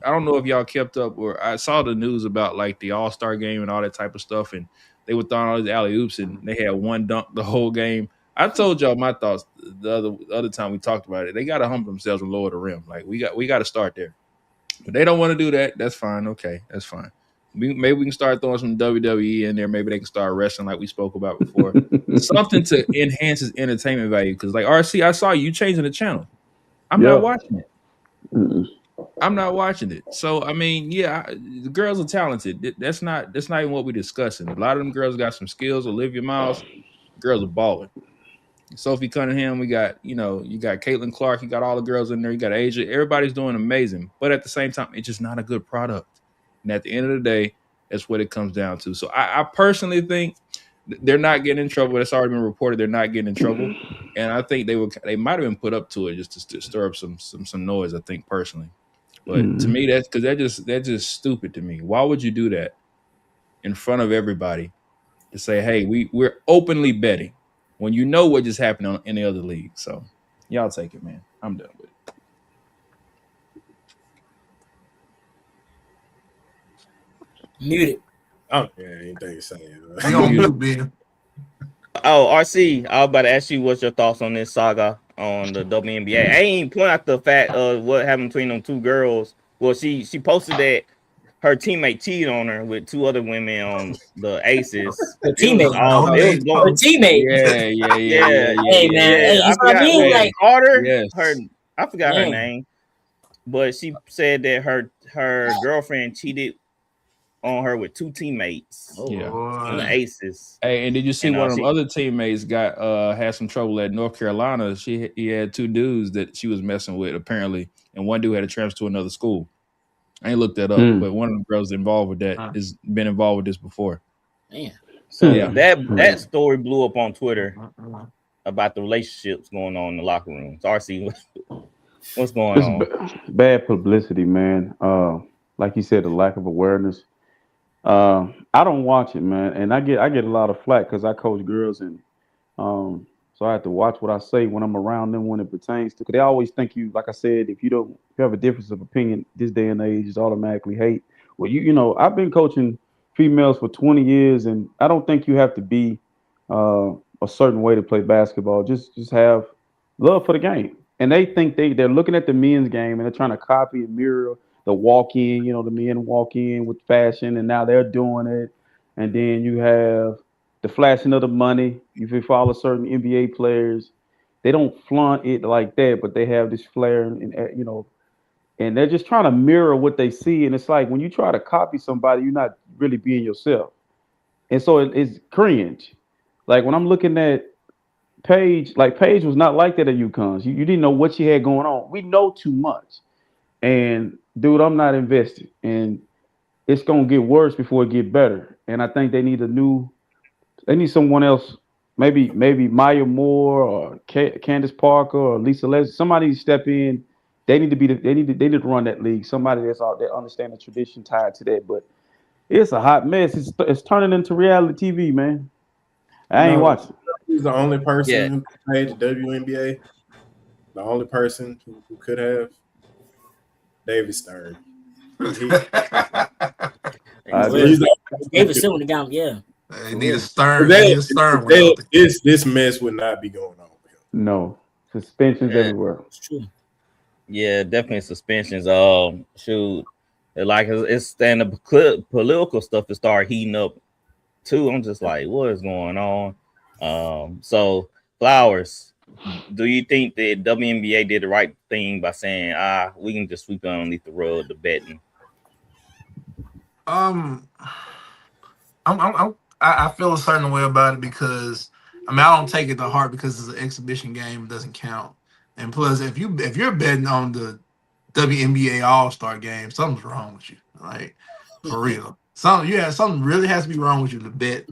I don't know if y'all kept up, or I saw the news about like the All-Star game and all that type of stuff, and they were throwing all these alley-oops, and they had one dunk the whole game. I told y'all my thoughts the other time we talked about it. They got to humble themselves and lower the rim. Like we got to start there, but they don't want to do that. That's fine. Okay, that's fine. Maybe we can start throwing some WWE in there. Maybe they can start wrestling like we spoke about before. Something to enhance his entertainment value. Because like RC, I saw you changing the channel. I'm not watching it. Mm-mm. I'm not watching it. So I mean, yeah, the girls are talented. That's not even what we're discussing. A lot of them girls got some skills. Olivia Miles, girls are balling. Sophie Cunningham, you got Caitlin Clark, you got all the girls in there, you got Asia. Everybody's doing amazing, but at the same time, it's just not a good product. And at the end of the day, that's what it comes down to. So I personally think they're not getting in trouble. It's already been reported they're not getting in trouble, and I think they might have been put up to it just to stir up some noise. I think personally, but to me, that's just stupid to me. Why would you do that in front of everybody to say, "Hey, we're openly betting"? When you know what just happened in any other league. So y'all take it, man. I'm done with it. Muted. Oh, yeah, anything you're saying. Oh, RC, I was about to ask you what's your thoughts on this saga on the WNBA. I ain't point out the fact of what happened between them two girls. Well, she posted that her teammate cheated on her with two other women on the Aces. Her teammate. Her teammate. Yeah. Hey, man. Hey, like Carter. Yes. I forgot her name. But she said that her girlfriend cheated on her with two teammates. On the Aces. Hey, and did you see one of them other teammates had some trouble at North Carolina? He had two dudes that she was messing with apparently, and one dude had to transfer to another school. I ain't looked that up, but one of the girls involved with that has been involved with this before. Man. So that story blew up on Twitter about the relationships going on in the locker room. So RC, what's going on? Bad publicity, man. Like you said, the lack of awareness. I don't watch it, man, and I get a lot of flack because I coach girls, and so I have to watch what I say when I'm around them when it pertains to. Cause they always think you, like I said, if you have a difference of opinion, this day and age is automatically hate. Well, you know, I've been coaching females for 20 years, and I don't think you have to be a certain way to play basketball. Just have love for the game. And they think they're looking at the men's game and they're trying to copy and mirror the walk-in, the men walk in with fashion, and now they're doing it. And then you have the flashing of the money. If you follow certain NBA players, they don't flaunt it like that, but they have this flair, and they're just trying to mirror what they see. And it's like when you try to copy somebody, you're not really being yourself. And so it's cringe. Like when I'm looking at Paige, like Paige was not like that at UConn. You didn't know what she had going on. We know too much. And dude, I'm not invested. And it's gonna get worse before it get better. And I think they need someone else, maybe Maya Moore or Candace Parker or Lisa Leslie. Somebody to step in. They need to run that league. Somebody that's out there understand the tradition tied to that. But it's a hot mess. It's turning into reality TV, man. You I ain't know, watching. who's the only person Yeah, who played the WNBA? The only person who could have David Stern. He, I For real. he's agree. the only person David who Silver got yeah. They For need a real. Stern. They need could. a Stern one out there. This mess would not be going on with him. No suspensions yeah, everywhere. It's true. yeah, definitely suspensions. Shoot, it's and the political stuff to start heating up too. I'm just like, what is going on? So Flowers, do you think that WNBA did the right thing by saying, we can just sweep it underneath the rug, the betting? Um, I feel a certain way about it because I mean I don't take it to heart because it's an exhibition game, it doesn't count. And plus, if you're betting on the WNBA All Star game, something's wrong with you, like for real. Something really has to be wrong with you to bet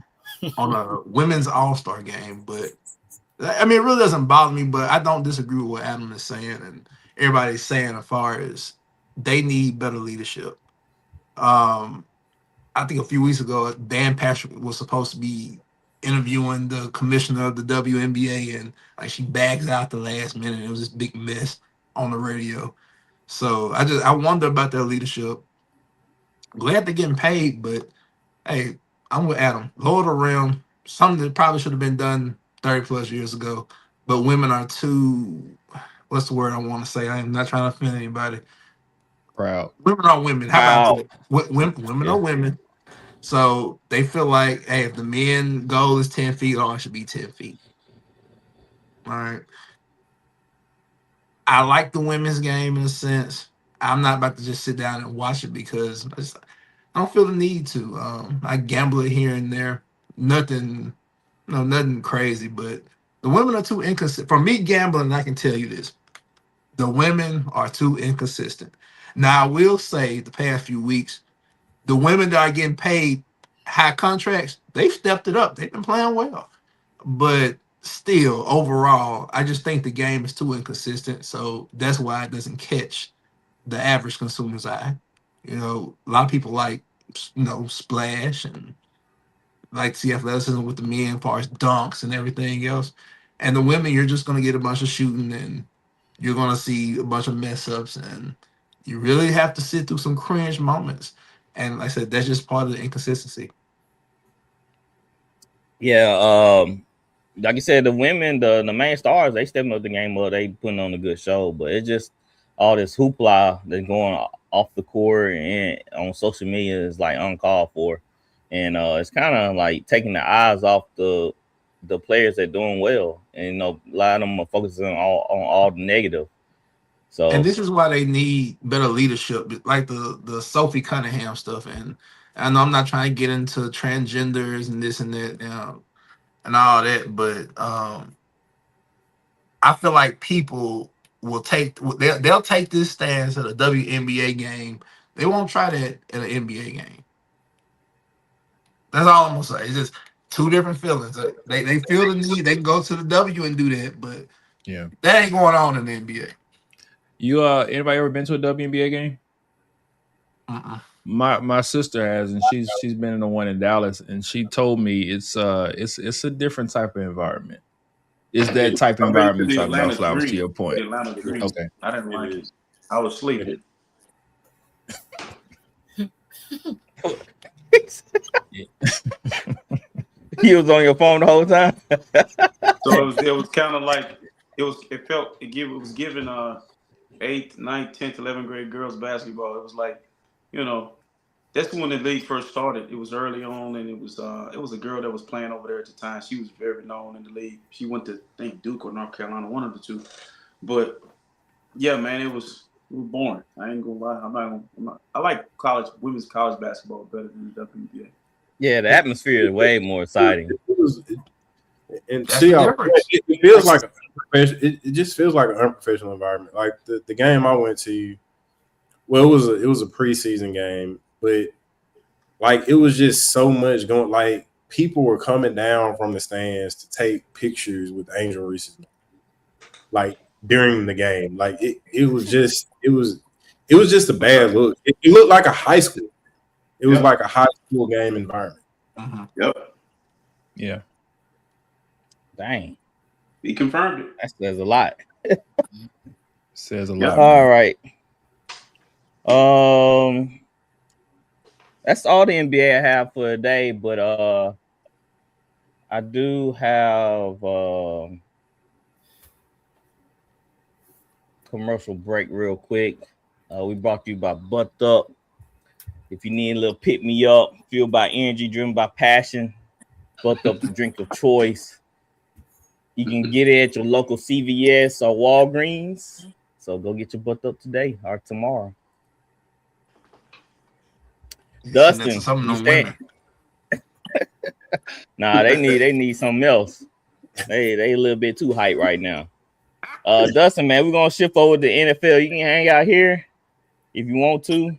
on a women's All Star game. But I mean, it really doesn't bother me. But I don't disagree with what Adam is saying and everybody's saying as far as they need better leadership. Um, I think a few weeks ago, Dan Patrick was supposed to be interviewing the commissioner of the WNBA, and like she bags out the last minute. It was this big mess on the radio. So I wonder about their leadership. Glad they're getting paid, but hey, I'm with Adam. Lower the rim, something that probably should have been done 30 plus years ago. But women are too. What's the word I want to say? I am not trying to offend anybody. Proud. Women are women. How about Wow. that? Women Yeah. are women. So they feel like, hey, if the men goal is 10 feet, oh, it should be 10 feet. All right. I like the women's game in a sense. I'm not about to just sit down and watch it because I don't feel the need to. I gamble it here and there. Nothing, no, nothing crazy, but the women are too inconsistent. For me, gambling, I can tell you this. The women are too inconsistent. Now, I will say the past few weeks, the women that are getting paid high contracts, they've stepped it up. They've been playing well. But still, overall, I just think the game is too inconsistent. So that's why it doesn't catch the average consumer's eye. You know, a lot of people like, splash and like to see athleticism with the men, as far as dunks and everything else. And the women, you're just going to get a bunch of shooting and you're going to see a bunch of mess ups. And you really have to sit through some cringe moments. And like I said, that's just part of the inconsistency. Yeah, like you said, the women, the main stars, they stepping up the game up. They putting on a good show, but it's just all this hoopla that's going off the court and on social media is like uncalled for, and it's kind of like taking the eyes off the players that doing well, and a lot of them are focusing on all the negative. So, And this is why they need better leadership, like the Sophie Cunningham stuff. And I know I'm not trying to get into transgenders and this and that, and all that, but I feel like people they'll take this stance at a WNBA game. They won't try that at an NBA game. That's all I'm gonna say. It's just two different feelings. They feel the need. They can go to the W and do that, but Yeah. that ain't going on in the NBA. You anybody ever been to a WNBA game? My sister has, and she's been in the one in Dallas, and she told me it's a different type of environment. It's that type of environment you're talking about, Flowers, to your point. The Atlanta Dream. Okay. I didn't like it. I was sleeping. you was on your phone the whole time. So it was kind of like it was giving 8th, 9th, 10th, 11th grade girls basketball. It was like, that's when the league first started. It was early on, and it was a girl that was playing over there at the time. She was very known in the league. She went to, I think, Duke or North Carolina, one of the two. But yeah, man, it was boring. I ain't gonna lie. I like women's college basketball better than the WNBA. Yeah, the atmosphere is way more exciting. And see, it feels like it just feels like an unprofessional environment. Like the game I went to, well, it was a preseason game, but Like, it was just so much going. Like, people were coming down from the stands to take pictures with Angel Reese's, like, during the game. Like, it was just a bad look. It looked like a high school. It was like a high school game environment. Yep. Yeah. Dang. He confirmed it. That says a lot. Says a lot. All right. That's all the NBA I have for today, but I do have commercial break real quick. We brought to you by Butt Up. If you need a little pick me up, fueled by energy, driven by passion, Butt Up's the drink of choice. You can get it at your local CVS or Walgreens. So go get your Butt Up today or tomorrow. Dustin, you stand. Nah, they need something else. They a little bit too hype right now. Dustin, man, we're gonna shift over to NFL. You can hang out here if you want to,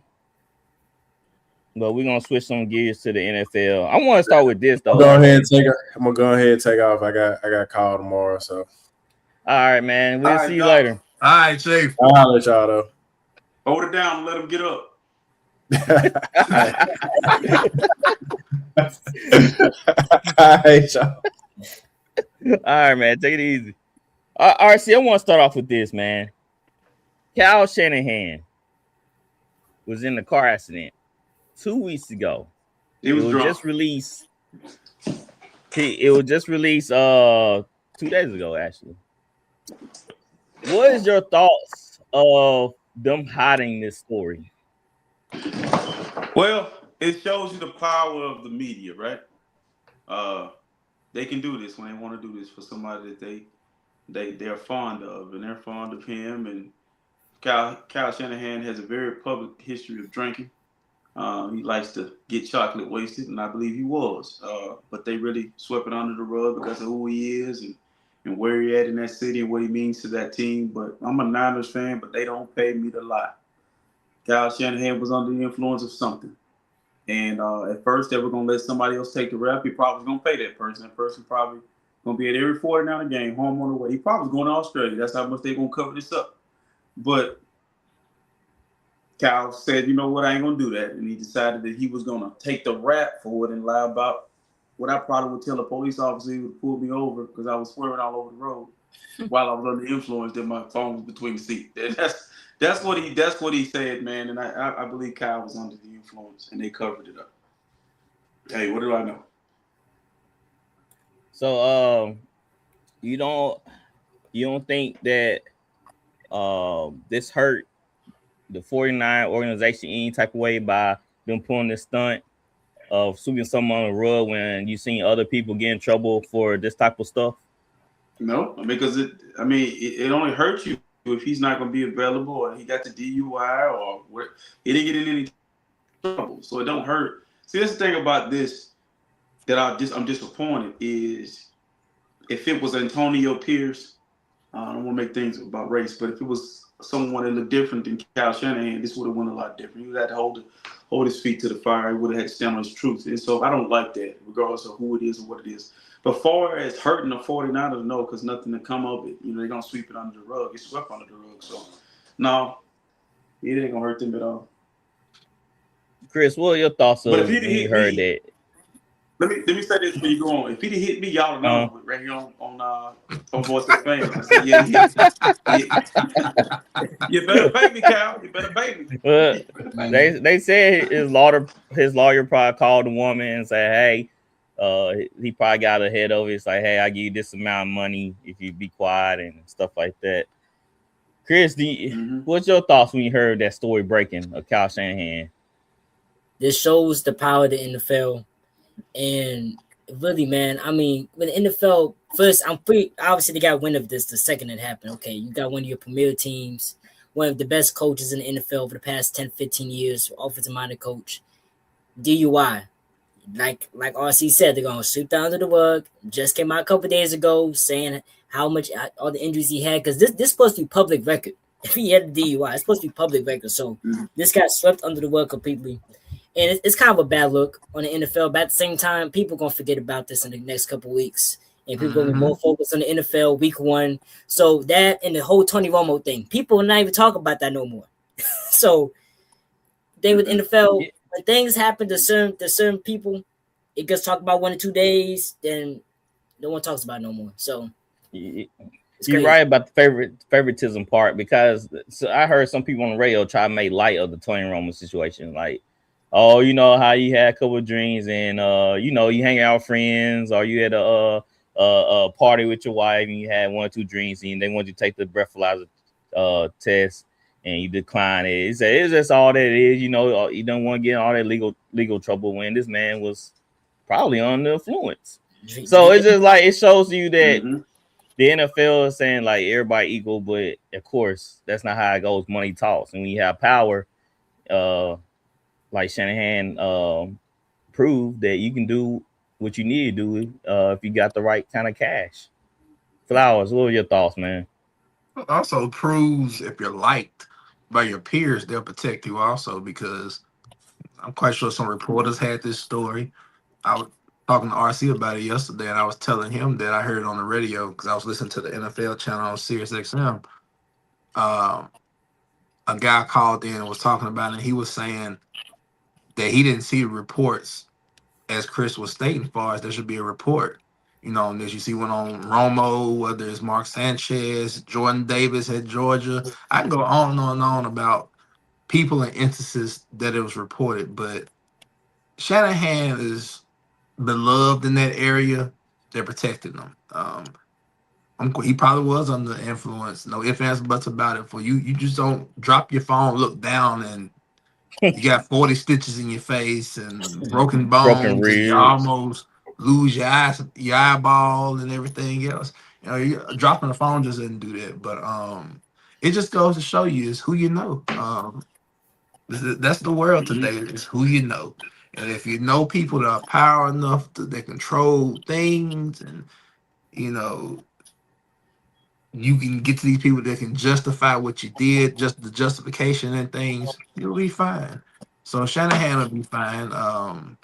but we're gonna switch some gears to the NFL. I want to start with this though. I'm gonna go ahead and take off. I got a call tomorrow. So all right, man. We'll see you later. All right, Chief. I'll let y'all though. Hold it down and let him get up. I hate y'all. All right, man. Take it easy. RC, I want to start off with this, man. Kyle Shanahan was in a car accident 2 weeks ago. It was just released. It was just released 2 days ago, actually. What is your thoughts of them hiding this story? Well, it shows you the power of the media, right? They can do this when they want to do this for somebody that they're fond of, and they're fond of him. And Kyle Shanahan has a very public history of drinking. He likes to get chocolate wasted, and I believe he was. But they really swept it under the rug because of who he is and where he at in that city and what he means to that team. But I'm a Niners fan, but they don't pay me to lie. Kyle Shanahan was under the influence of something. And at first, they were going to let somebody else take the rep. He probably was going to pay that person. That person probably going to be at every 49er game, home on the way. He probably was going to Australia. That's how much they're going to cover this up. But Kyle said, you know what, I ain't going to do that. And he decided that he was going to take the rap for it and lie about what I probably would tell a police officer who would pull me over because I was swearing all over the road while I was under the influence that my phone was between the seat. That's what he said, man. And I believe Kyle was under the influence and they covered it up. Hey, what do I know? So you don't think that this hurt the 49 organization any type of way by them pulling this stunt of sweeping someone on the rug when you seen other people get in trouble for this type of stuff? No, because it only hurts you if he's not going to be available or he got the DUI or he didn't get in any trouble, so it don't hurt. See, that's the thing about this that I'm disappointed is if it was Antonio Pierce, I don't want to make things about race, but if it was someone that looked different than Kyle Shanahan, this would have went a lot different. He would have had to hold his feet to the fire. He would have had to stand on his truth. And so I don't like that, regardless of who it is or what it is. But far as hurting the 49ers, no, because nothing to come of it. They're going to sweep it under the rug. It's swept under the rug. So, no, it ain't going to hurt them at all. Chris, what are your thoughts of when you heard that? Let me say this before you go on. If he'd have hit me, y'all know right here on Voice of the Fans. I said, yeah. You better pay me, Cal. You better pay me. Well, they said his lawyer probably called the woman and said, hey, he probably got a head over. It's like, hey, I give you this amount of money if you be quiet and stuff like that. Chris, what's your thoughts when you heard that story breaking of Kyle Shanahan? This shows the power of the NFL. And really, man, I mean, with the NFL, first, obviously they got wind of this the second it happened. Okay, you got one of your premier teams, one of the best coaches in the NFL over the past 10, 15 years, offensive-minded coach, DUI. Like RC said, they're going to sweep down to the rug. Just came out a couple days ago saying how much, all the injuries he had, because this supposed to be public record. If he had a DUI, it's supposed to be public record. So this got swept under the rug completely. And it's kind of a bad look on the NFL. But at the same time, people gonna forget about this in the next couple of weeks, and people gonna be more focused on the NFL week 1. So that and the whole Tony Romo thing, people are not even talking about that no more. So they with NFL, when things happen to certain people, it gets talked about 1 or 2 days, then no one talks about it no more. So you're right about the favoritism part, because I heard some people on the radio try to make light of the Tony Romo situation, like, oh, you know how you had a couple of drinks and you know, you hang out with friends, or you had a party with your wife and you had 1 or 2 drinks and they wanted you to take the breathalyzer test and you decline it. It's just all that it is, you know. You don't want to get in all that legal trouble when this man was probably under influence. So it's just like, it shows you that the NFL is saying like everybody equal, but of course that's not how it goes. Money talks, and when you have power, like Shanahan proved that you can do what you need to do if you got the right kind of cash. Flowers, what were your thoughts, man? Also proves if you're liked by your peers, they'll protect you also, because I'm quite sure some reporters had this story. I was talking to RC about it yesterday, and I was telling him that I heard it on the radio because I was listening to the NFL channel on Sirius XM. A guy called in and was talking about it, and he was saying that he didn't see reports as Chris was stating, far as there should be a report. You know, and as you see one on Romo, whether it's Mark Sanchez, Jordan Davis at Georgia. I can go on and on and on about people and instances that it was reported, but Shanahan is beloved in that area. They're protecting them. He probably was under influence. No ifs, ands, buts about it. For you, you just don't drop your phone, look down, and you got 40 stitches in your face and broken bones, and you ribs, almost lose your eyes, your eyeball, and everything else. You know, dropping the phone just didn't do that. But it just goes to show you is who you know. That's the world today. Is who you know. And if you know people that are power enough to they control things, and you know, you can get to these people that can justify what you did, just the justification and things, you'll be fine. So Shanahan will be fine.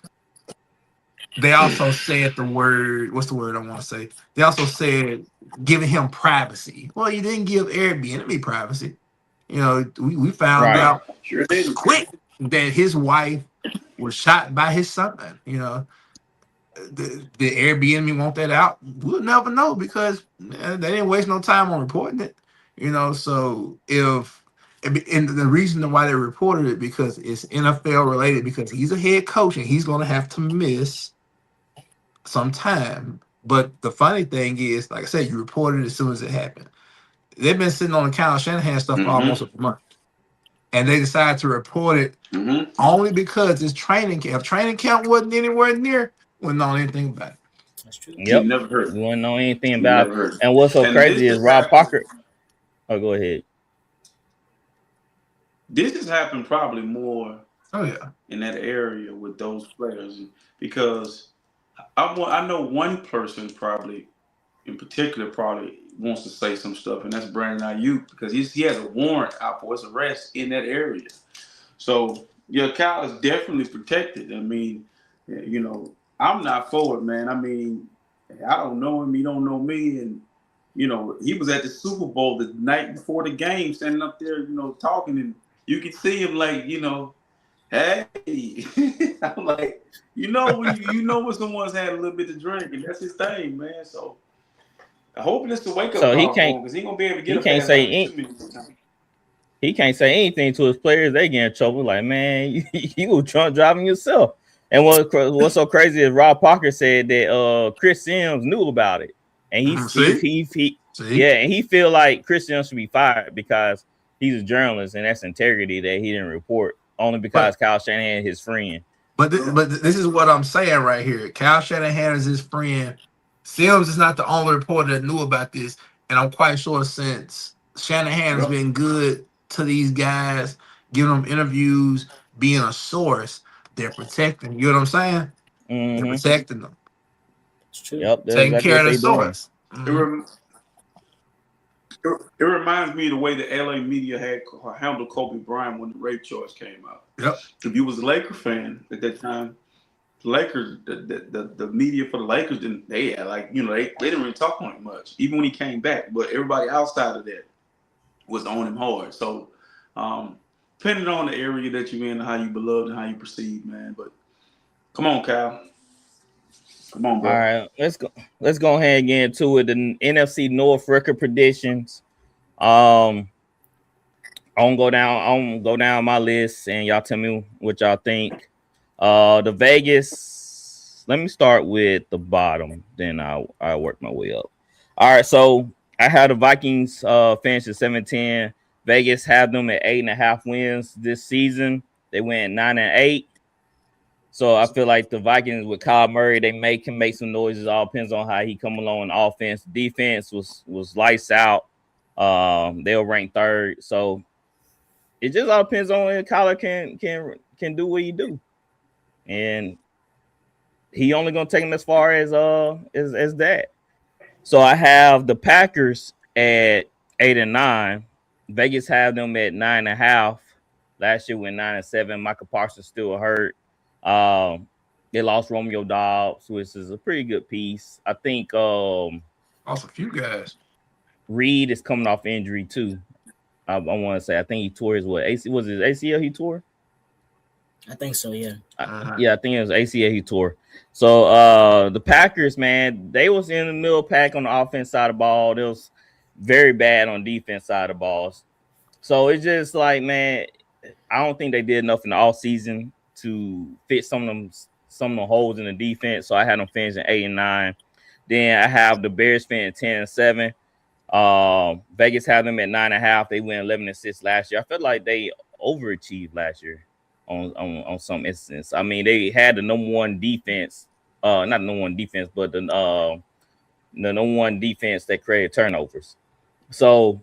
They also said the word, what's the word I want to say? They also said giving him privacy. Well, you didn't give Airbnb privacy. You know, we found out quick that his wife was shot by his son. You know, the Airbnb want that out. We'll never know because they didn't waste no time on reporting it. You know, so and the reason why they reported it because it's NFL related, because he's a head coach and he's going to have to miss some time. But the funny thing is, like I said, you reported it as soon as it happened. They've been sitting on the Kyle Shanahan stuff for almost a month, and they decided to report it only because it's training camp. If training camp wasn't anywhere near, wouldn't know anything about it. That's true. Yep, never heard. You wouldn't know anything about it. And what's so crazy is Rob Parker. Oh, go ahead. This has happened probably more. Oh yeah, in that area with those players, because I know one person probably in particular probably wants to say some stuff, and that's Brandon Ayuk, because he has a warrant out for his arrest in that area. So yeah, Kyle is definitely protected. I mean, you know, I'm not for it, man. I mean, I don't know him, he don't know me, and you know, he was at the Super Bowl the night before the game, standing up there, you know, talking, and you can see him like, you know, hey, I'm like, you know when someone's had a little bit to drink, and that's his thing, man. So I hope it's the wake up call for him, because he gonna be able to get he can't say anything to his players. They get in trouble. Like, man, you were drunk driving yourself. And what's so crazy is Rob Parker said that Chris Sims knew about it, and and he feel like Chris Sims should be fired because he's a journalist, and that's integrity that he didn't report. Only because Kyle Shanahan is his friend. But this is what I'm saying right here. Kyle Shanahan is his friend. Sims is not the only reporter that knew about this. And I'm quite sure since Shanahan has been good to these guys, giving them interviews, being a source, they're protecting. You know what I'm saying? They're protecting them. It's true. Yep, taking care of the source. It reminds me of the way the LA media had handled Kobe Bryant when the rape charge came out. Yep. If you was a Laker fan at that time, the Lakers, the media for the Lakers didn't. They had they didn't really talk on it much, even when he came back. But everybody outside of that was on him hard. So, depending on the area that you're in, how you beloved and how you perceive, man. But come on, Kyle. Come on, bro. All right, let's go ahead and get into it. The NFC North record predictions. I'm gonna go down my list and y'all tell me what y'all think. The Vegas. Let me start with the bottom, then I'll work my way up. All right, so I had the Vikings finish at 7-10. Vegas had them at 8.5 wins this season. They went 9-8. So I feel like the Vikings with Kyle Murray, they can make some noises. All depends on how he come along in offense. Defense was lights out. They were ranked third. So it just all depends on if Kyler can do what he do. And he only gonna take him as far as that. So I have the Packers at 8-9. Vegas have them at 9.5. Last year went 9-7. Michael Parsons still hurt. They lost Romeo Dobbs, which is a pretty good piece. I think lost a few guys. Reed is coming off injury too. I want to say I think he tore his was his ACL he tore? I think so, yeah. Yeah, I think it was ACL he tore. So the Packers, man, they was in the middle pack on the offense side of the ball. They was very bad on defense side of the balls. So it's just like, man, I don't think they did enough in the offseason to fit some of them holes in the defense. So I had them finishing 8-9. Then I have the Bears finishing 10-7. Vegas had them at 9.5. They went 11-6 last year. I felt like they overachieved last year on some instance. I mean, they had the number one defense, not the number one defense, but the number one defense that created turnovers. So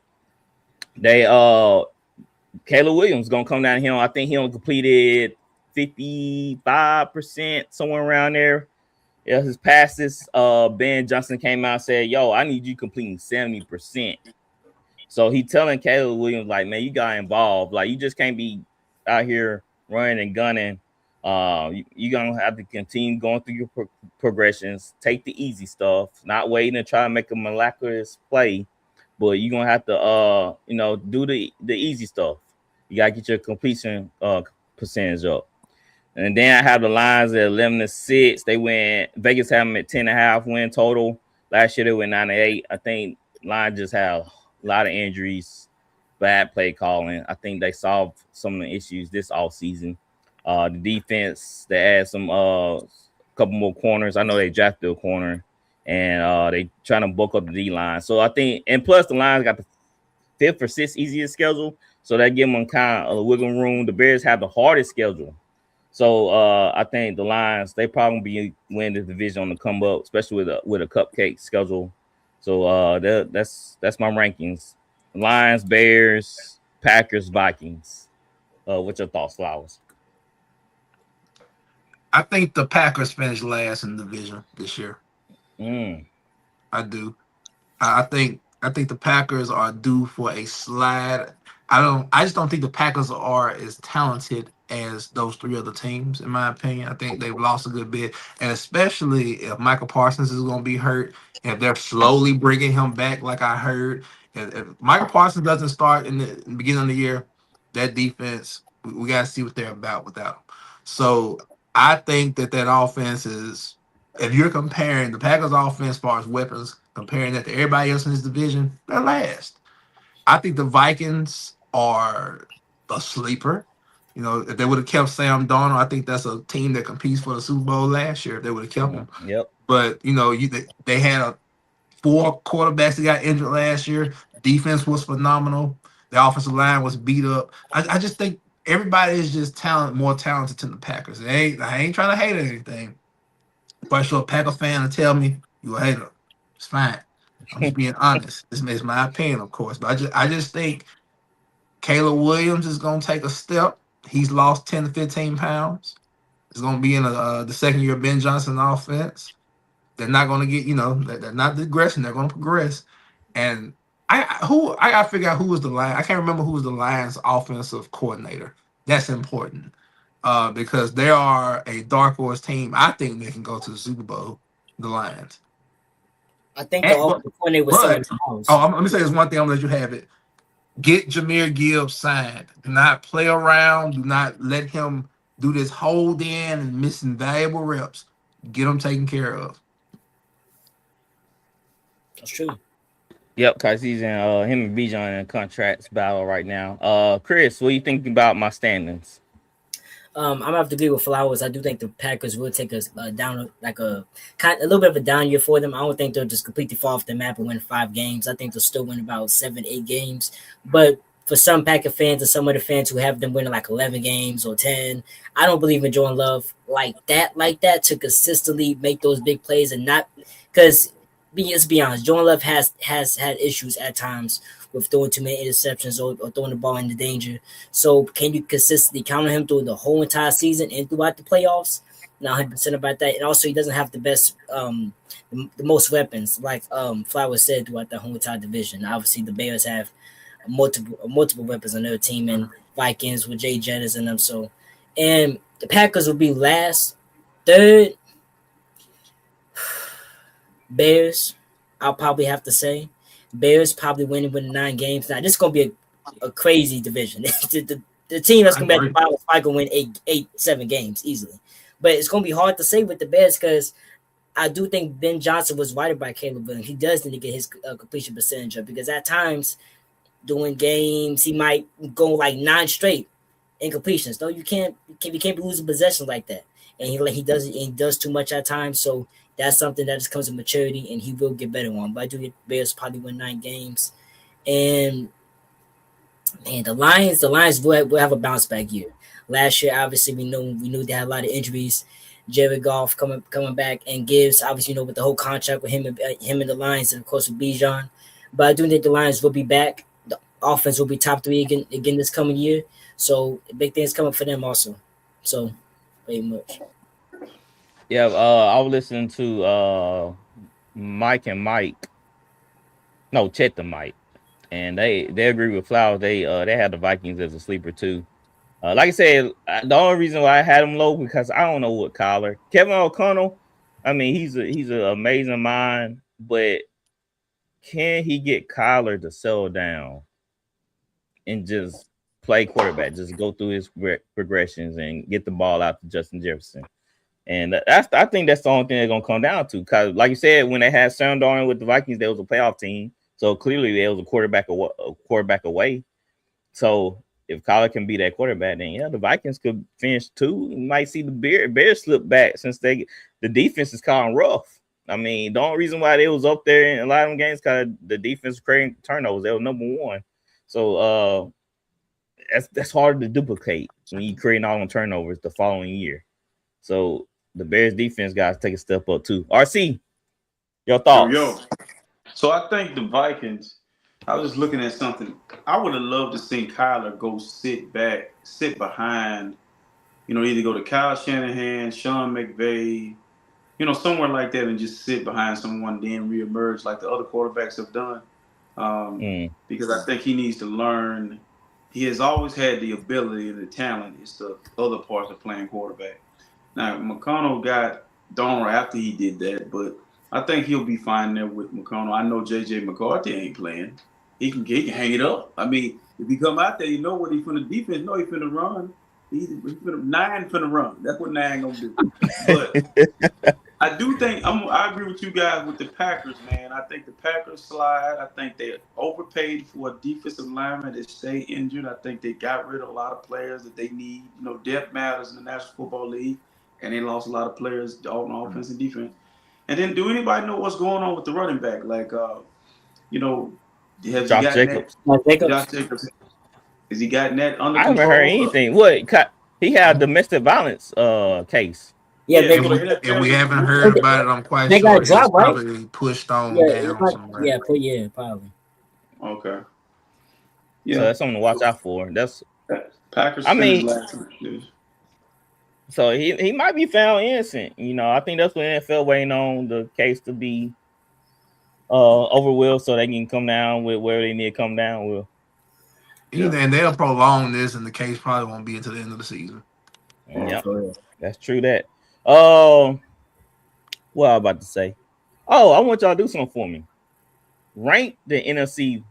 they Caleb Williams gonna come down here. I think he only completed 55%, somewhere around there. Yeah, his passes. Ben Johnson came out and said, "Yo, I need you completing 70%." So he telling Caleb Williams, like, man, you got involved. Like, you just can't be out here running and gunning. You're gonna have to continue going through your progressions. Take the easy stuff, not waiting to try to make a miraculous play, but you're gonna have to do the easy stuff. You gotta get your completion percentage up. And then I have the Lions at 11-6. They went Vegas had them at 10.5 win total. Last year they went 9-8. I think Lions just have a lot of injuries, bad play calling. I think they solved some of the issues this offseason. The defense, they had some couple more corners. I know they drafted a corner, and they trying to bulk up the D line. So I think, and plus the Lions got the 5th or 6th easiest schedule, so that give them kind of a wiggle room. The Bears have the hardest schedule. So I think the Lions, they probably be winning the division on the come up, especially with a cupcake schedule. So that's my rankings: Lions, Bears, Packers, Vikings. What's your thoughts, Flowers? I think the Packers finished last in the division this year. I do. I think the Packers are due for a slide. I just don't think the Packers are as talented as those three other teams, in my opinion. I think they've lost a good bit, and especially if Michael Parsons is going to be hurt, if they're slowly bringing him back, like I heard. If Michael Parsons doesn't start in the beginning of the year, that defense, we got to see what they're about without him. So I think that offense is, if you're comparing the Packers offense as far as weapons, comparing that to everybody else in this division, they're last. I think the Vikings are a sleeper. You know, if they would have kept Sam Darnold, I think that's a team that competes for the Super Bowl last year if they would have kept him. Yep. But, they had 4 quarterbacks that got injured last year. Defense was phenomenal. The offensive line was beat up. I just think everybody is just more talented than the Packers. I ain't trying to hate anything. If I show a Packer fan and tell me you a hater, it's fine. I'm just being honest. This is my opinion, of course. But I just think Caleb Williams is going to take a step. He's lost 10 to 15 pounds. He's going to be in the second year of Ben Johnson offense. They're not going to get, they're not digressing. They're going to progress. And I gotta figure out who was the Lions. I can't remember who was the Lions offensive coordinator. That's important. Because they are a dark horse team. I think they can go to the Super Bowl, the Lions. I think the offensive coordinator was someone else. Let me say this one thing. I'm gonna let you have it. Get Jahmyr Gibbs signed. Do not play around. Do not let him do this hold in and missing valuable reps. Get him taken care of. That's true. Yep, because he's in him and Bijan in a contracts battle right now. Chris, what do you think about my standings? I'm gonna have to agree with Flowers. I do think the Packers will take us down, like a little bit of a down year for them. I don't think they'll just completely fall off the map and win 5 games. I think they'll still win about 7, 8 games. But for some Packer fans and some other fans who have them winning like 11 games or 10, I don't believe in Jordan Love like that to consistently make those big plays and not because. Let's be honest, Jordan Love has had issues at times with throwing too many interceptions or throwing the ball into danger. So can you consistently count on him through the whole entire season and throughout the playoffs? Not 100% about that. And also, he doesn't have the best, the most weapons, like Flowers said, throughout the whole entire division. Obviously, the Bears have multiple weapons on their team, and Vikings with Jay Jettis and them. So, and the Packers will be last, third. Bears, I'll probably have to say. Bears probably winning with 9 games. Now, this is going to be a crazy division. the team that's going to be at the bottom is probably going to win 7 games easily. But it's going to be hard to say with the Bears because I do think Ben Johnson was right about Caleb Williams. He does need to get his completion percentage up because at times during games, he might go like 9 straight incompletions. No, you can't be losing possessions like that. And he does too much at times. So that's something that just comes with maturity, and he will get better on. But I do get Bears probably win 9 games, and the Lions will have a bounce back year. Last year, obviously, we knew they had a lot of injuries. Jared Goff coming back, and Gibbs, obviously, with the whole contract with him and the Lions, and of course with Bijan. But I do think the Lions will be back. The offense will be top 3 again this coming year. So big things coming for them also. So very much. Yeah, I was listening to Mike and Mike. No, Chet and Mike. And they agree with Flowers. They had the Vikings as a sleeper too. Like I said, the only reason why I had him low because I don't know what Kyler. Kevin O'Connell, I mean, he's an amazing mind, but can he get Kyler to settle down and just play quarterback, just go through his progressions and get the ball out to Justin Jefferson? And I think that's the only thing they're gonna come down to. Because, like you said, when they had Sam Darnold with the Vikings, there was a playoff team, so clearly there was a quarterback away. So if Kyler can be that quarterback, then yeah, the Vikings could finish 2. You might see the Bears slip back since the defense is kind of rough. I mean, the only reason why they was up there in a lot of them games because the defense was creating turnovers. They were number 1. So that's hard to duplicate when you create all them turnovers the following year. So the Bears defense guys take a step up too. RC, your thoughts? So I think the Vikings, I was just looking at something. I would have loved to see Kyler go sit behind, either go to Kyle Shanahan, Sean McVay, somewhere like that and just sit behind someone, then reemerge like the other quarterbacks have done. Because I think he needs to learn. He has always had the ability and the talent. It's the other parts of playing quarterback. Now, McConnell got Donald after he did that, but I think he'll be fine there with McConnell. I know J.J. McCarthy ain't playing. He can hang it up. I mean, if he come out there, you know what he's finna defense. No, he's finna run. He's finna run. That's what 9 gonna do. But I do think I agree with you guys with the Packers, man. I think the Packers slide. I think they overpaid for a defensive lineman that stay injured. I think they got rid of a lot of players that they need. Depth matters in the National Football League, and they lost a lot of players on offense and defense. And then, do anybody know what's going on with the running back? Like, have Josh Jacobs. Josh Jacobs. Has he gotten that under control? I haven't heard anything. What? He had a domestic violence case. Yeah, and we haven't heard about it. I'm quite sure it's probably pushed on down somewhere. Yeah, probably. Okay. Yeah, so that's something to watch out for. That's Packers. I mean, so he might be found innocent. I think that's what NFL waiting on the case to be over Will so they can come down with where they need to come down with. Either and they'll prolong this, and the case probably won't be until the end of the season. Yep, that's true. That. What I was about to say. Oh, I want y'all to do something for me. Rank the NFC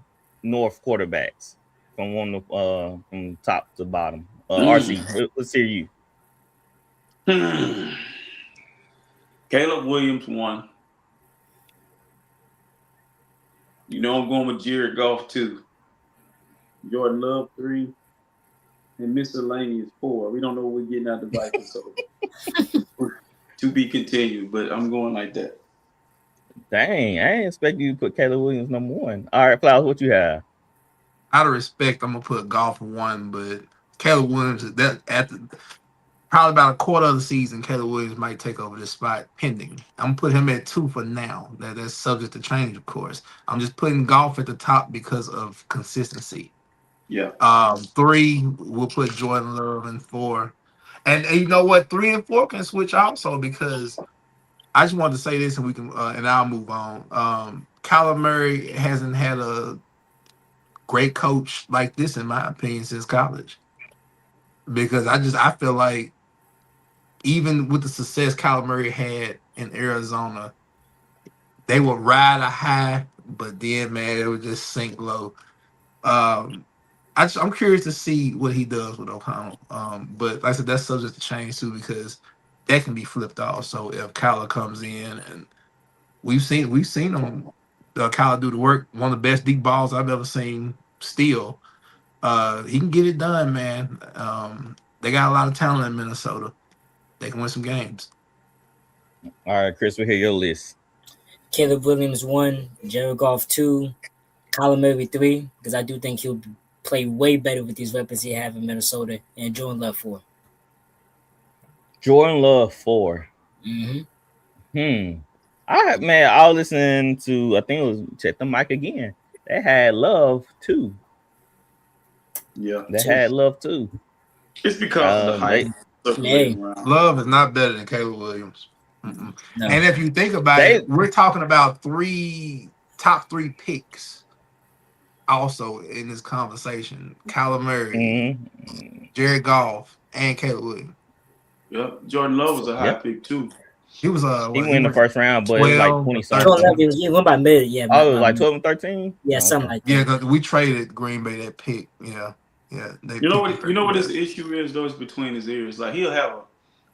North quarterbacks from top to bottom. RC, let's hear you. Caleb Williams 1. You know I'm going with Jared Goff 2. Jordan Love 3. And miscellaneous 4. We don't know what we're getting out the Vikings, so to be continued, but I'm going like that. Dang, I didn't expect you to put Caleb Williams number 1. All right, Flowers, what you have? Out of respect, I'm gonna put Goff 1, but Caleb Williams probably about a quarter of the season, Caleb Williams might take over this spot pending. I'm gonna put him at 2 for now. That's subject to change, of course. I'm just putting Goff at the top because of consistency. Yeah. 3, we'll put Jordan Love in 4. And you know what? 3 and 4 can switch also, because I just wanted to say this and we can and I'll move on. Kyler Murray hasn't had a great coach like this, in my opinion, since college. Because I feel like even with the success Kyler Murray had in Arizona, they would ride a high, but then, man, it would just sink low. I'm curious to see what he does with O'Connell. But like I said, that's subject to change too, because that can be flipped off. So if Kyler comes in, and we've seen him, Kyler do the work. One of the best deep balls I've ever seen. Still, he can get it done, man. They got a lot of talent in Minnesota. They can win some games. All right, Chris, we'll hear your list. Caleb Williams 1, Jared Goff 2, Kyler Murray 3, because I do think he'll play way better with these weapons he have in Minnesota, and Jordan Love 4. Jordan Love 4. I was listening to, I think it was Check the Mic Again. They had Love 2. Yeah. They had Love 2. It's because of the hype. Love is not better than Caleb Williams. No. And if you think about it, we're talking about top three picks also in this conversation. Kyler Murray, Jared Goff, and Caleb Williams. Yep. Jordan Love was a high pick too. He was he went in the first round, but it was like 20-something. He went by mid, yeah. Oh, it was like 12 and 13? Yeah, something like that. Yeah, because we traded Green Bay that pick. Yeah. You know what his issue is though? Is between his ears. Like he'll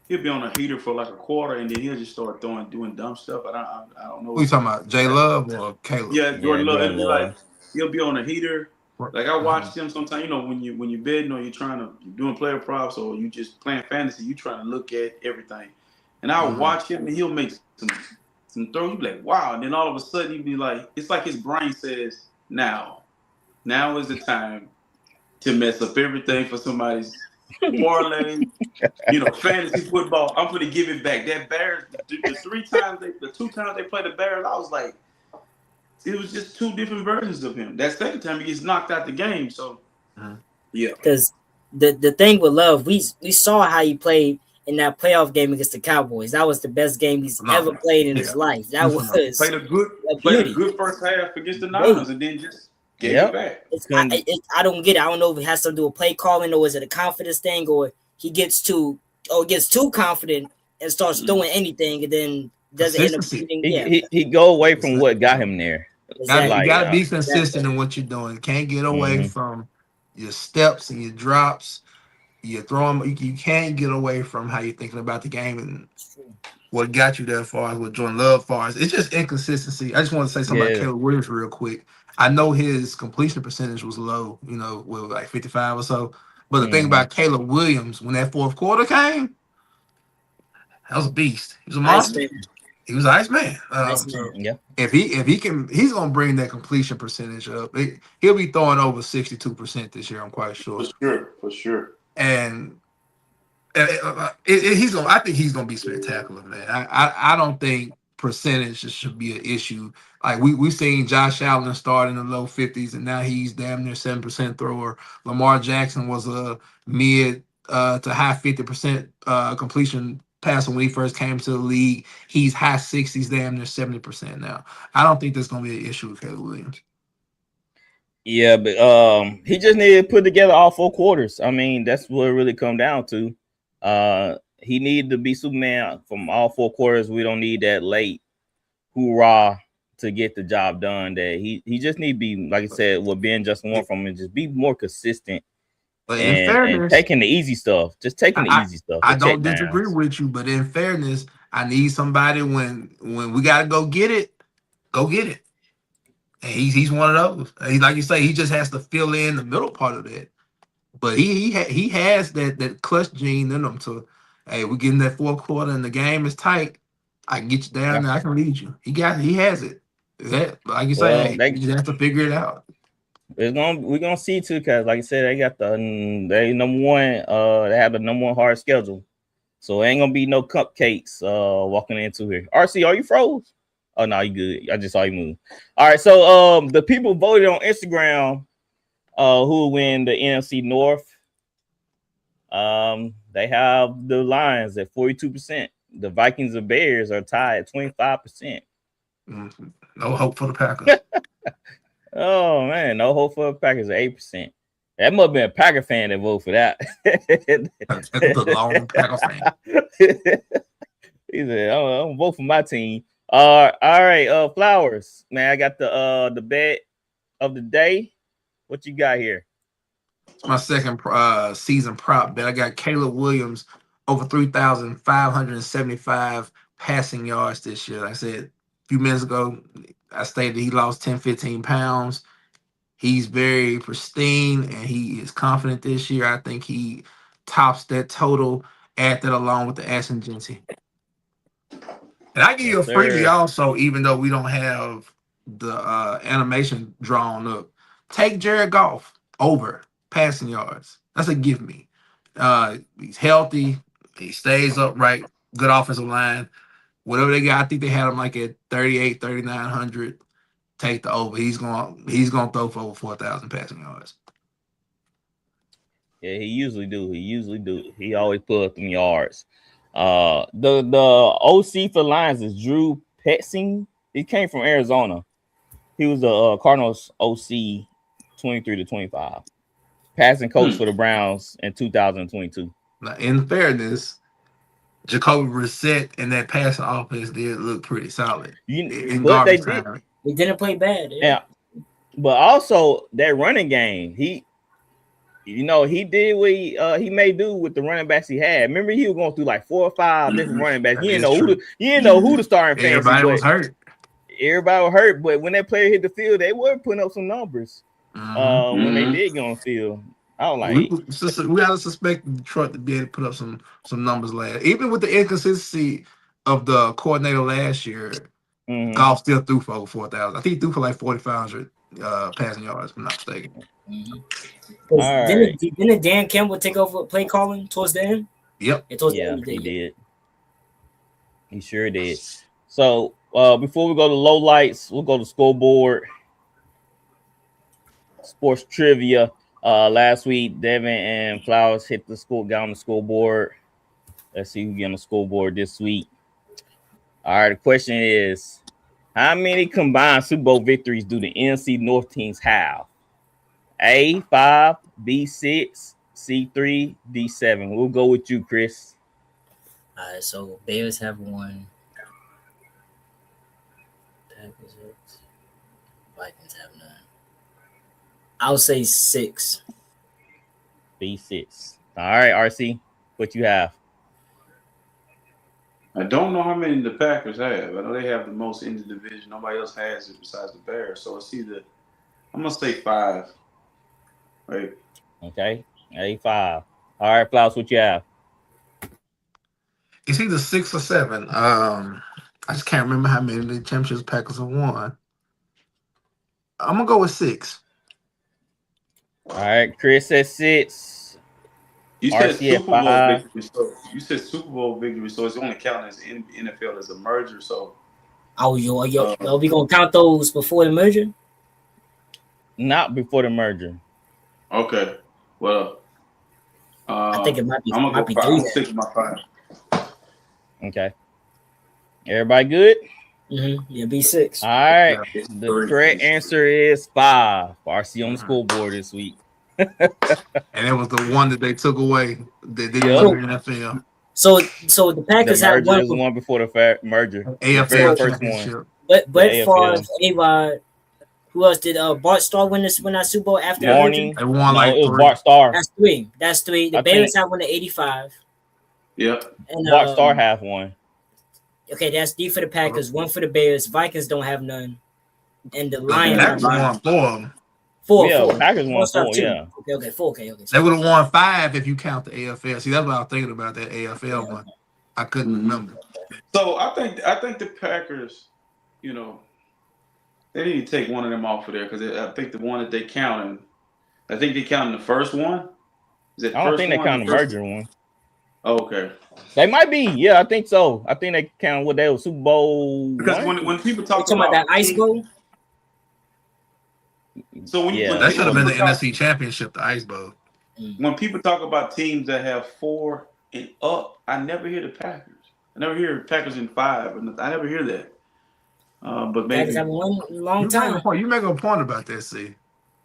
be on a heater for like a quarter, and then he'll just start doing dumb stuff. I don't know. Who you talking about? J Love or Caleb? Yeah, Jordan Love. It'll be like he'll be on a heater. Like I watched him sometimes. You know, when you're betting or you're doing player props or you just playing fantasy, you trying to look at everything. And I'll watch him, and he'll make some throws. You be like, wow. And then all of a sudden, you be like, it's like his brain says, now is the time to mess up everything for somebody's parlay, fantasy football. I'm going to give it back. That Bears, the 2 times they played the Bears, I was like, it was just 2 different versions of him. That second time he gets knocked out the game. So, yeah. Because the thing with Love, we saw how he played in that playoff game against the Cowboys. That was the best game he's ever played in his life. That was played a good first half against the Niners, and then just gave it back. I don't get it. I don't know if it has something to do with play calling, or is it a confidence thing, or he gets too confident and starts doing anything, and then doesn't end up shooting. He go away from what got him there. Exactly. You got to be consistent in what you're doing. You can't get away from your steps and your drops. You throw them. You can't get away from how you're thinking about the game and what got you there far as what Jordan Love far as. It's just inconsistency. I just want to say something about Caleb Williams real quick. I know his completion percentage was low, with like 55 or so. But the thing about Caleb Williams, when that fourth quarter came, that was a beast. He was a monster. He was Iceman. If he can, he's gonna bring that completion percentage up. He'll be throwing over 62% this year. I'm quite sure. For sure. And I think he's gonna be spectacular, man. I don't think percentages should be an issue. Like we've seen Josh Allen start in the low 50s, and now he's damn near 7% thrower. Lamar Jackson was a mid to high 50% completion passer when he first came to the league. He's high 60s, damn near 70% now. I don't think there's going to be an issue with Caleb Williams. Yeah, but he just needed to put together all 4 quarters. I mean, that's what it really come down to. He needed to be Superman from all 4 quarters. We don't need that late hoorah to get the job done. That he just need to be, like I said, what Ben just want from him, just be more consistent. But and, in fairness, and taking the easy stuff, just taking the easy stuff. I don't disagree with you, but in fairness, I need somebody when we gotta go get it. And he's one of those. He's like you say, he just has to fill in the middle part of that. But he has that clutch gene in him to, hey, we're getting that 4th quarter and the game is tight. I can get you down there. I can lead you. He has it. That, like you say, hey, you just have to figure it out. We're gonna see too, because like I said, they got they number one. They have the number 1 hard schedule, so it ain't gonna be no cupcakes walking into here. RC, are you froze? Oh no, you good. I just saw you move. All right, so the people voted on Instagram who will win the NFC North. They have the Lions at 42%. The Vikings and Bears are tied at 25%. No hope for the Packers. Oh man, no hope for the Packers at 8%. That must have been a Packer fan that voted for that. That's a long Packer fan. He said, I'm gonna vote for my team. All right, Flowers. Man, I got the bet of the day. What you got here? My second season prop bet. I got Caleb Williams over 3,575 passing yards this year. Like I said a few minutes ago, I stated he lost 10, 15 pounds. He's very pristine and he is confident this year. I think he tops that total. Add that along with the Ascendancy. And I give you a freebie also, even though we don't have the animation drawn up. Take Jared Goff over passing yards. That's a give me. He's healthy. He stays upright. Good offensive line. Whatever they got, I think they had him like at 38, 3,900. Take the over. He's gonna throw for over 4,000 passing yards. Yeah, he usually do. He always put up them yards. The OC for Lions is Drew Petzing. He came from Arizona. He was the Cardinals OC 23-25. Passing coach for the Browns in 2022. Now, in fairness, Jacoby Brissett and that passing offense did look pretty solid. But they didn't play bad. Yeah. But also that running game, he did what he may do with the running backs he had. Remember, he was going through like 4 or 5 different running backs. He didn't know who to start in fantasy. Everybody was hurt. Everybody was hurt, but when that player hit the field, they were putting up some numbers. When they did get on the field. I was like, we gotta suspect Detroit to be able to put up some numbers last. Even with the inconsistency of the coordinator last year, Goff still threw for over 4,000. I think he threw for like 4,500 passing yards, if I'm not mistaken. Didn't Dan Campbell take over play calling towards the end? Yep. He did. He sure did. So before we go to low lights, we'll go to scoreboard. Sports trivia. Last week, Devin and Flowers got on the scoreboard. Let's see who get on the scoreboard this week. All right, the question is, how many combined Super Bowl victories do the NFC North teams have? A, 5, B, 6, C, 3, D, 7. We'll go with you, Chris. All right, so Bears have 1. Packers have 2. Vikings have 9. I'll say 6. B6. All right, RC, what you have? I don't know how many the Packers have. I know they have the most in the division. Nobody else has it besides the Bears. So it's either, I'm going to say 5. Right. Okay, A5. All right, Flowers, what you have? It's either 6 or 7. I just can't remember how many of the championships Packers have won. I'm going to go with 6. All right, Chris said 6. You said RC Super Bowl 5. victory. So you said Super Bowl victory. So it's only counting as in NFL as a merger. So are we gonna count those before the merger? Not before the merger. Okay. Well, I think it might be. I'm gonna go 5. I'm sticking my 5. Okay. Everybody good? Yeah, B6. All right. The correct answer is 5. RC on the scoreboard this week. And it was the one that they took away. They didn't Yep. want the NFL. So the Packers The had merger one. is the one before the merger. AFL The very first championship. one. But The for AFL. A-Rod, who else did Bart Starr win that Super Bowl after the Morning. merger? They won like it was 3. Bart Starr. That's 3. The I Bears think- had one in 85. Yep. And Bart Starr have one. Okay, that's D for the Packers, 1 for the Bears. Vikings don't have none. And the Lions Packers have won 4 of them. 4. Yeah, 4. Packers won 4, 4, 2. yeah. Okay, 4. Okay. They would have won 5 if you count the AFL. See, that's what I was thinking about, that AFL one. I couldn't remember. So I think the Packers, you know, they need to take one of them off of there because I think the one that they counting, I think they counting the first one. Is it? I don't think they count the merger one. Oh, okay. They might be. Yeah, I think so. I think they count what they were Super Bowl. Because when people talk about that ice bowl. So when that should have been the NFC Championship, the Ice Bowl. When people talk about teams that have 4 and up, I never hear the Packers. I never hear Packers in 5, and I never hear that. But maybe Packers have won a long time. You make a point about that, see.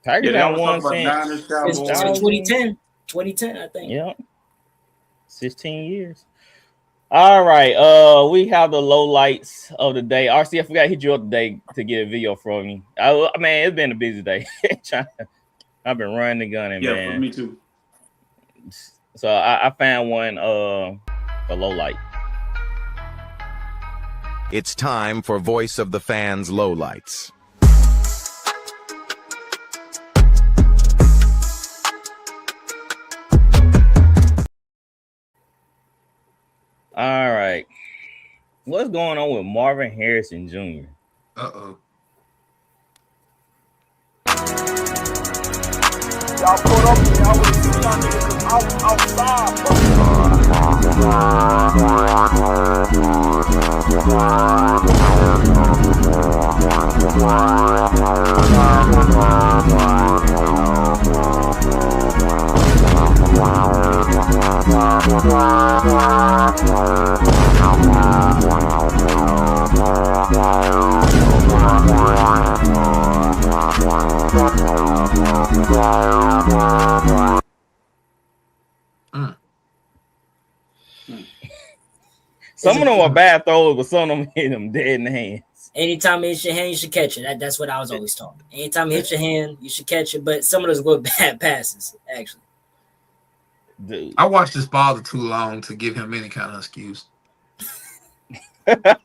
Packers they have always won talk about since Niners, Cowboys. 2010, I think. Yeah, 16 years. All right, we have the low lights of the day. RC, I forgot to hit you up today to get a video from you. I mean, it's been a busy day. I've been running the gun, Yeah, man. for me too. So I found one, a low light. It's time for Voice of the Fans lowlights. All right, what's going on with Marvin Harrison Jr.? Uh-oh. Y'all put up, y'all would see y'all niggas outside, Some of them are bad throws, but some of them hit them dead in the hands. Anytime it hits your hand, you should catch it. That's what I was always taught. Anytime it hits your hand, you should catch it. But some of those were bad passes, actually. Dude. I watched this father too long to give him any kind of excuse. I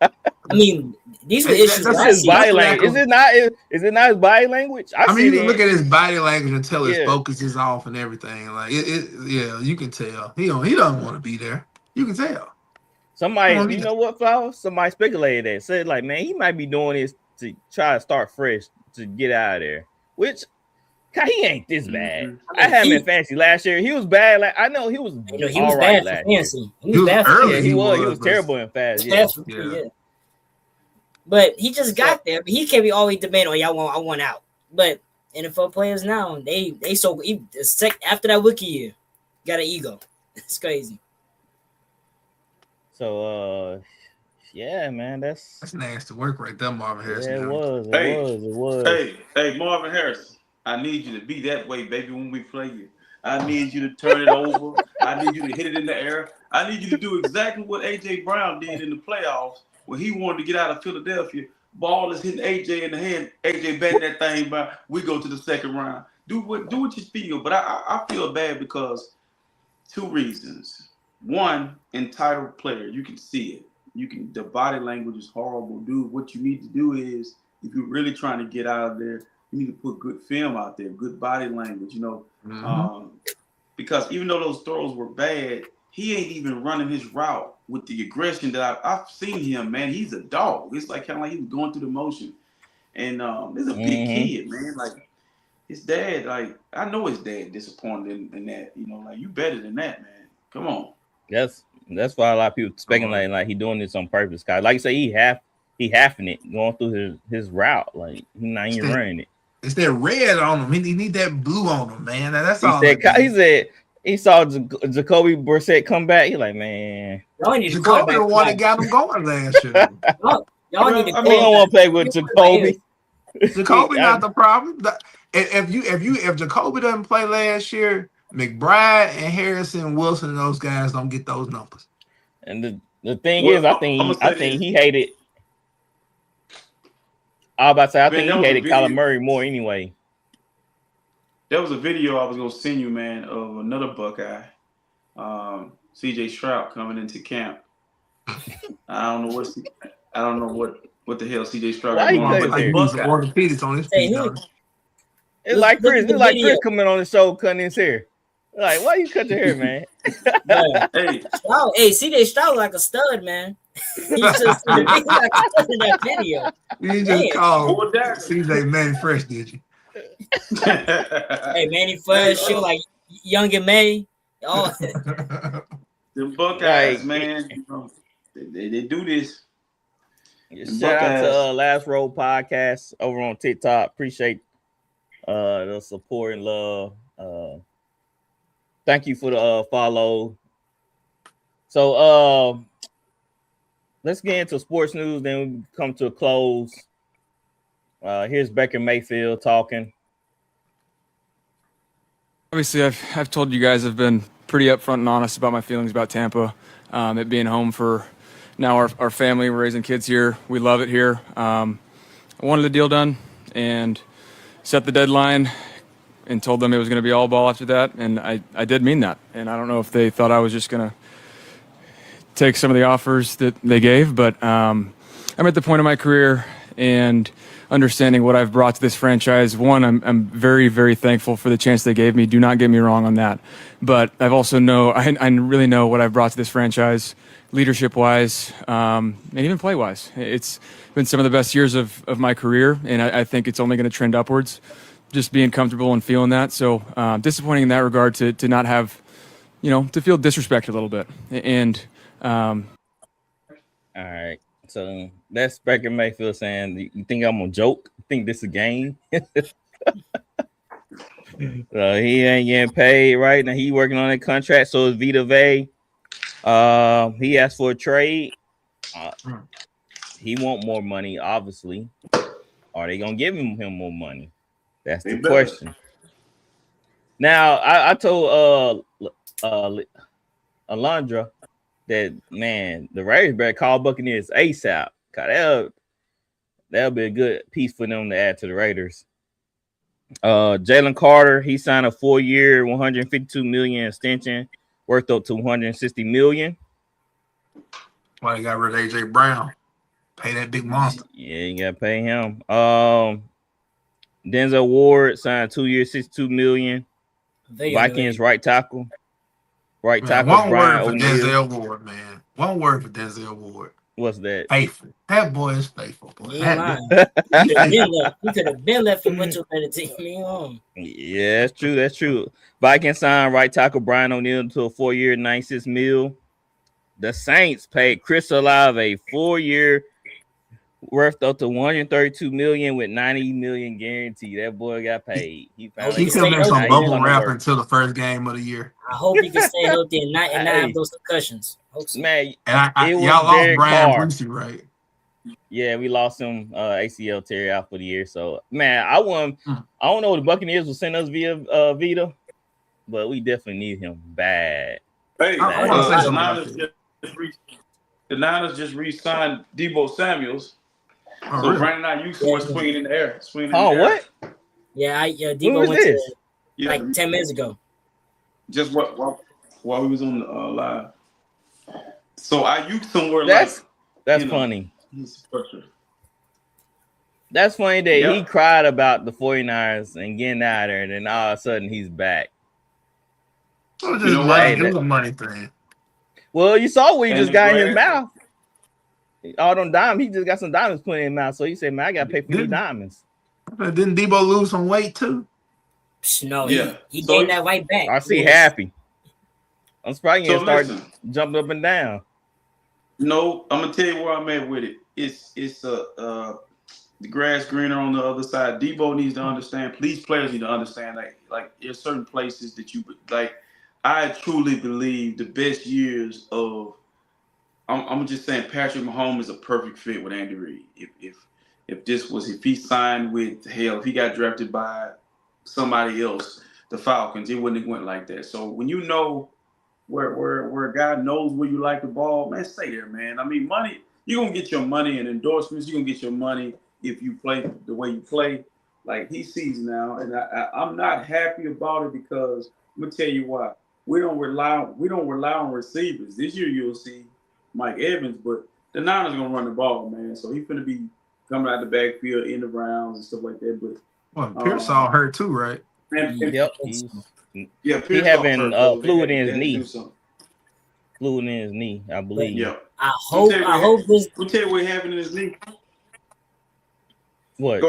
mean, these were issues. That's his body language. Is it not his body language? I mean, you can look at his body language and tell his Yeah. focus is off and everything. Like yeah, you can tell. He doesn't want to be there. You can tell. Somebody, you know what, Flowers? Somebody speculated that. Said, like, man, he might be doing this to try to start fresh to get out of there. Which, God, he ain't this bad. I had him in fantasy last year. He was bad. Like, I know he was he was all bad right for last fantasy. year. He was bad for early. fantasy. He was terrible in fast. Yeah. Yeah. But he just got there. But he can't be always debating, I want out. But NFL players now, they so after that rookie year, got an ego. It's crazy. So yeah, man, that's nasty work right there, Marvin Harrison. Yeah, it was. Hey, Marvin Harrison, I need you to be that way, baby, when we play you. I need you to turn it over. I need you to hit it in the air. I need you to do exactly what A.J. Brown did in the playoffs when he wanted to get out of Philadelphia. Ball is hitting A.J. in the hand. A.J. batting that thing by. We go to the second round. Do what you feel. But I feel bad because 2 reasons. One, entitled player. You can see it. The body language is horrible, dude. What you need to do is, if you're really trying to get out of there, you need to put good film out there, good body language, because even though those throws were bad, he ain't even running his route with the aggression that I've seen him, man. He's a dog. It's like kind of like he was going through the motion. And this is a big kid, man. Like his dad, like I know his dad disappointed in that. Like you better than that, man. Come on. That's why a lot of people speculating like he doing this on purpose. Cause like you say, he halfing it, going through his route. Like he not even running it. It's that red on him. He need that blue on him, man. That's all. He said he saw Jacoby Brissett come back. He like, man, y'all need a Jacoby the quarterback. one that got him going last year. Y'all need a he don't want to play with Jacoby. Jacoby not the problem. If Jacoby doesn't play last year, McBride and Harrison, Wilson, and those guys don't get those numbers. And the thing is, I think he hated. I was about to say, I think he hated Kyler Murray more anyway. There was a video I was gonna send you, man, of another Buckeye, CJ Stroud coming into camp. I don't know what the hell CJ Stroud got going on, but like orthopedics on his feet. It's like Chris. It's like Chris coming on the show cutting his hair. Like, why you cut your hair, man? Hey, CJ Stroud like a stud, man. He's just like a stud in that video. You just called CJ Manny Fresh, did you? Hey, Manny Fresh, show like Young and May. Oh, the Buckeyes, man, they do this. Shout out to Last Row Podcast over on TikTok. Appreciate the support and love. Thank you for the follow. So let's get into sports news, then we come to a close. Here's Baker Mayfield talking. Obviously, I've told you guys I've been pretty upfront and honest about my feelings about Tampa. It being home for now our family. We're raising kids here. We love it here. I wanted the deal done and set the deadline and told them it was going to be all ball after that. And I did mean that. And I don't know if they thought I was just going to take some of the offers that they gave, but I'm at the point in my career and understanding what I've brought to this franchise. One, I'm very, very thankful for the chance they gave me. Do not get me wrong on that. But I've also I really know what I've brought to this franchise, leadership-wise, and even play-wise. It's been some of the best years of my career, and I think it's only going to trend upwards, just being comfortable and feeling that. So disappointing in that regard to not have, to feel disrespected a little bit. And all right. So that's Baker Mayfield saying, you think I'm gonna joke? You think this is a game? He ain't getting paid right now. He working on a contract. So is Vita Vey. He asked for a trade. He want more money, obviously. Are they gonna give him more money? That's the question. Now I told Alondra that, man, the Raiders better call Buccaneers ASAP. That'll be a good piece for them to add to the Raiders. Jalen Carter, he signed a 4-year, $152 million extension, worth up to $160 million. Why they got rid of AJ Brown? Pay that big monster. Yeah, you gotta pay him. Denzel Ward signed 2 years, $62 million. Vikings right tackle. Right tackle. One word for Denzel Ward, man. One word for Denzel Ward. What's that? Faithful. That boy is faithful. Boy. He could have been left and went to a better team. Yeah, that's true. That's true. Vikings signed right tackle Brian O'Neill to a 4-year, $96 million. The Saints paid Chris Olave a 4-year, worth up to $132 million with $90 million guaranteed. That boy got paid. He coming in some bubble wrap until the first game of the year. I hope he can stay healthy and not have those concussions. Man, and y'all lost Brian Brucey, right? Yeah, we lost him ACL tear out for the year. So, man, I don't know what the Buccaneers will send us via Vita, but we definitely need him bad. Hey, the Niners just re-signed Deebo Samuels. So Brandon Ayuk was swinging in the air. What? Yeah, Deebo went to like 10 minutes ago. Just while we was on the live. So Ayuk somewhere that's funny. That's funny that he cried about the 49ers and getting out of there, and then all of a sudden he's back. It was a money thing. Well, you saw what he just got in his mouth. All them diamonds, he just got some diamonds put in his mouth. So he said, man, I got to pay for these diamonds. Didn't Deebo lose some weight too? No, he gained that weight back. I see happy. I'm surprised you start jumping up and down. No, I'm gonna tell you where I'm at with it. It's the grass greener on the other side. Deebo needs to understand. These players need to understand. Like there's certain places that you like. I truly believe the best years of I'm just saying Patrick Mahomes is a perfect fit with Andy Reid. If he signed with if he got drafted by somebody else, the Falcons, it wouldn't have went like that. So when you know where a guy knows where you like the ball, man, stay there, man. I mean, money, you're gonna get your money and endorsements, you're gonna get your money if you play the way you play, like he sees now. And I'm not happy about it because I'm gonna tell you why. We don't rely on receivers. This year you'll see Mike Evans, but the Niners gonna run the ball, man. So he's gonna be coming out the backfield in the rounds and stuff like that. But Pearsall hurt too, right? Yep. Yeah, he having fluid in his knee. Fluid in his knee, I believe. Yeah. I hope this. We'll tell you what happened in his knee. What?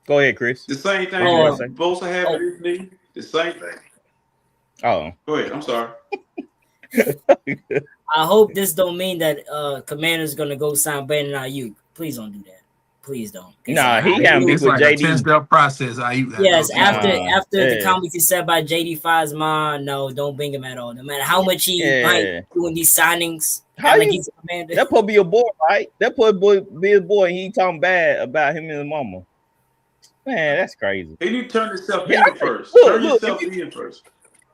Go ahead, Chris. The same thing Bosa had in his knee. The same thing. Oh. Go ahead. I'm sorry. I hope this don't mean that Commander's gonna go sign Brandon Ayuk. Please don't do that. Please don't. Nah, he having beef with JD. It's like a 10-step process. Yes, after the comments he said by JD Five's mom, no, don't bring him at all. No matter how much he might doing these signings. He's a Commander. That probably be a boy, right? That probably be his boy. He talking bad about him and his mama. Man, that's crazy. He need to turn himself in first. Turn yourself in first.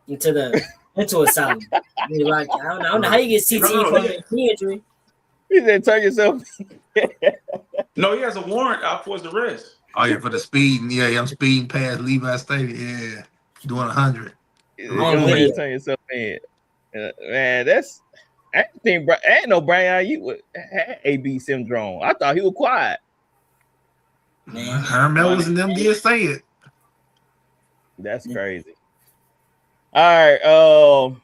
Into a solid. Like, I don't know how you get CTE from a knee injury. He said, "Turn yourself." No, he has a warrant out for his arrest. Oh yeah, for the speeding. Yeah, I'm speeding past Levi Stadium. Yeah, doing 100. Turn yourself in. Man, I ain't no Brian Ayuk had AB syndrome. I thought he was quiet. Man, Herman was in them did say it. That's crazy. All right,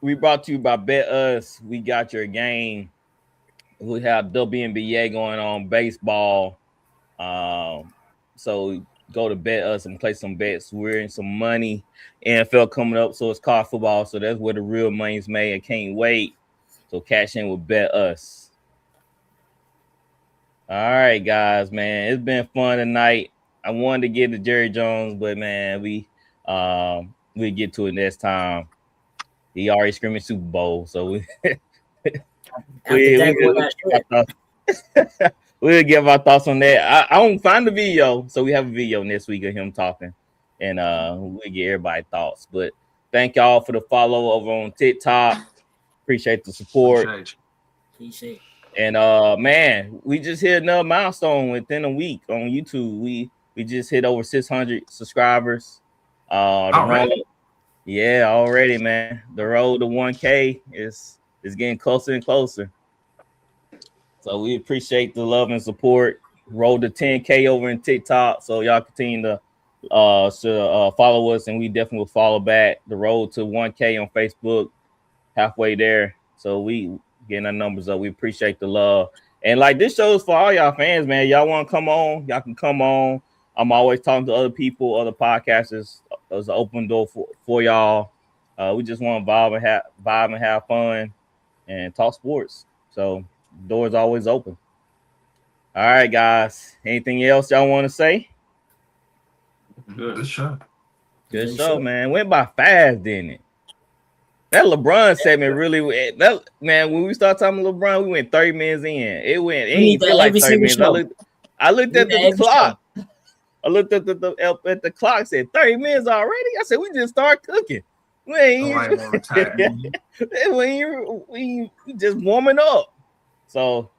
we brought to you by Bet Us. We got your game. We have WNBA going on, baseball. So go to Bet Us and play some bets. We're in some money. NFL coming up, so it's college football. So that's where the real money's made. I can't wait. So cash in with Bet Us. All right, guys, man, it's been fun tonight. I wanted to get to Jerry Jones, but man, we get to it next time. He already screaming Super Bowl, so we'll give our thoughts on that. I don't find the video, so we have a video next week of him talking, and we'll get everybody's thoughts. But thank y'all for the follow over on TikTok. Appreciate the support. Appreciate. And man, we just hit another milestone within a week on YouTube. We just hit over 600 subscribers. Already? Already, man. The road to 1K is getting closer and closer. So we appreciate the love and support. Road to 10K over in TikTok. So y'all continue to follow us, and we definitely will follow back. The road to 1K on Facebook, halfway there. So we getting our numbers up. We appreciate the love. And like, this show is for all y'all fans, man. Y'all want to come on? Y'all can come on. I'm always talking to other people, other podcasters. There's an open door for y'all. We just want to vibe and have fun and talk sports. So the door's always open. All right, guys. Anything else y'all want to say? Good show. Good show, man. Went by fast, didn't it? That LeBron segment really, man, when we start talking LeBron, we went 30 minutes in. It didn't feel like 30 minutes. I looked at the clock. I looked at the clock, said 30 minutes already. I said, we just start cooking. We just warming up. So,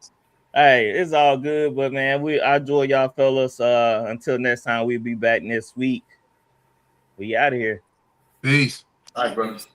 hey, it's all good. But, man, I enjoy y'all fellas. Until next time, we'll be back next week. We out of here. Peace. All right, brothers.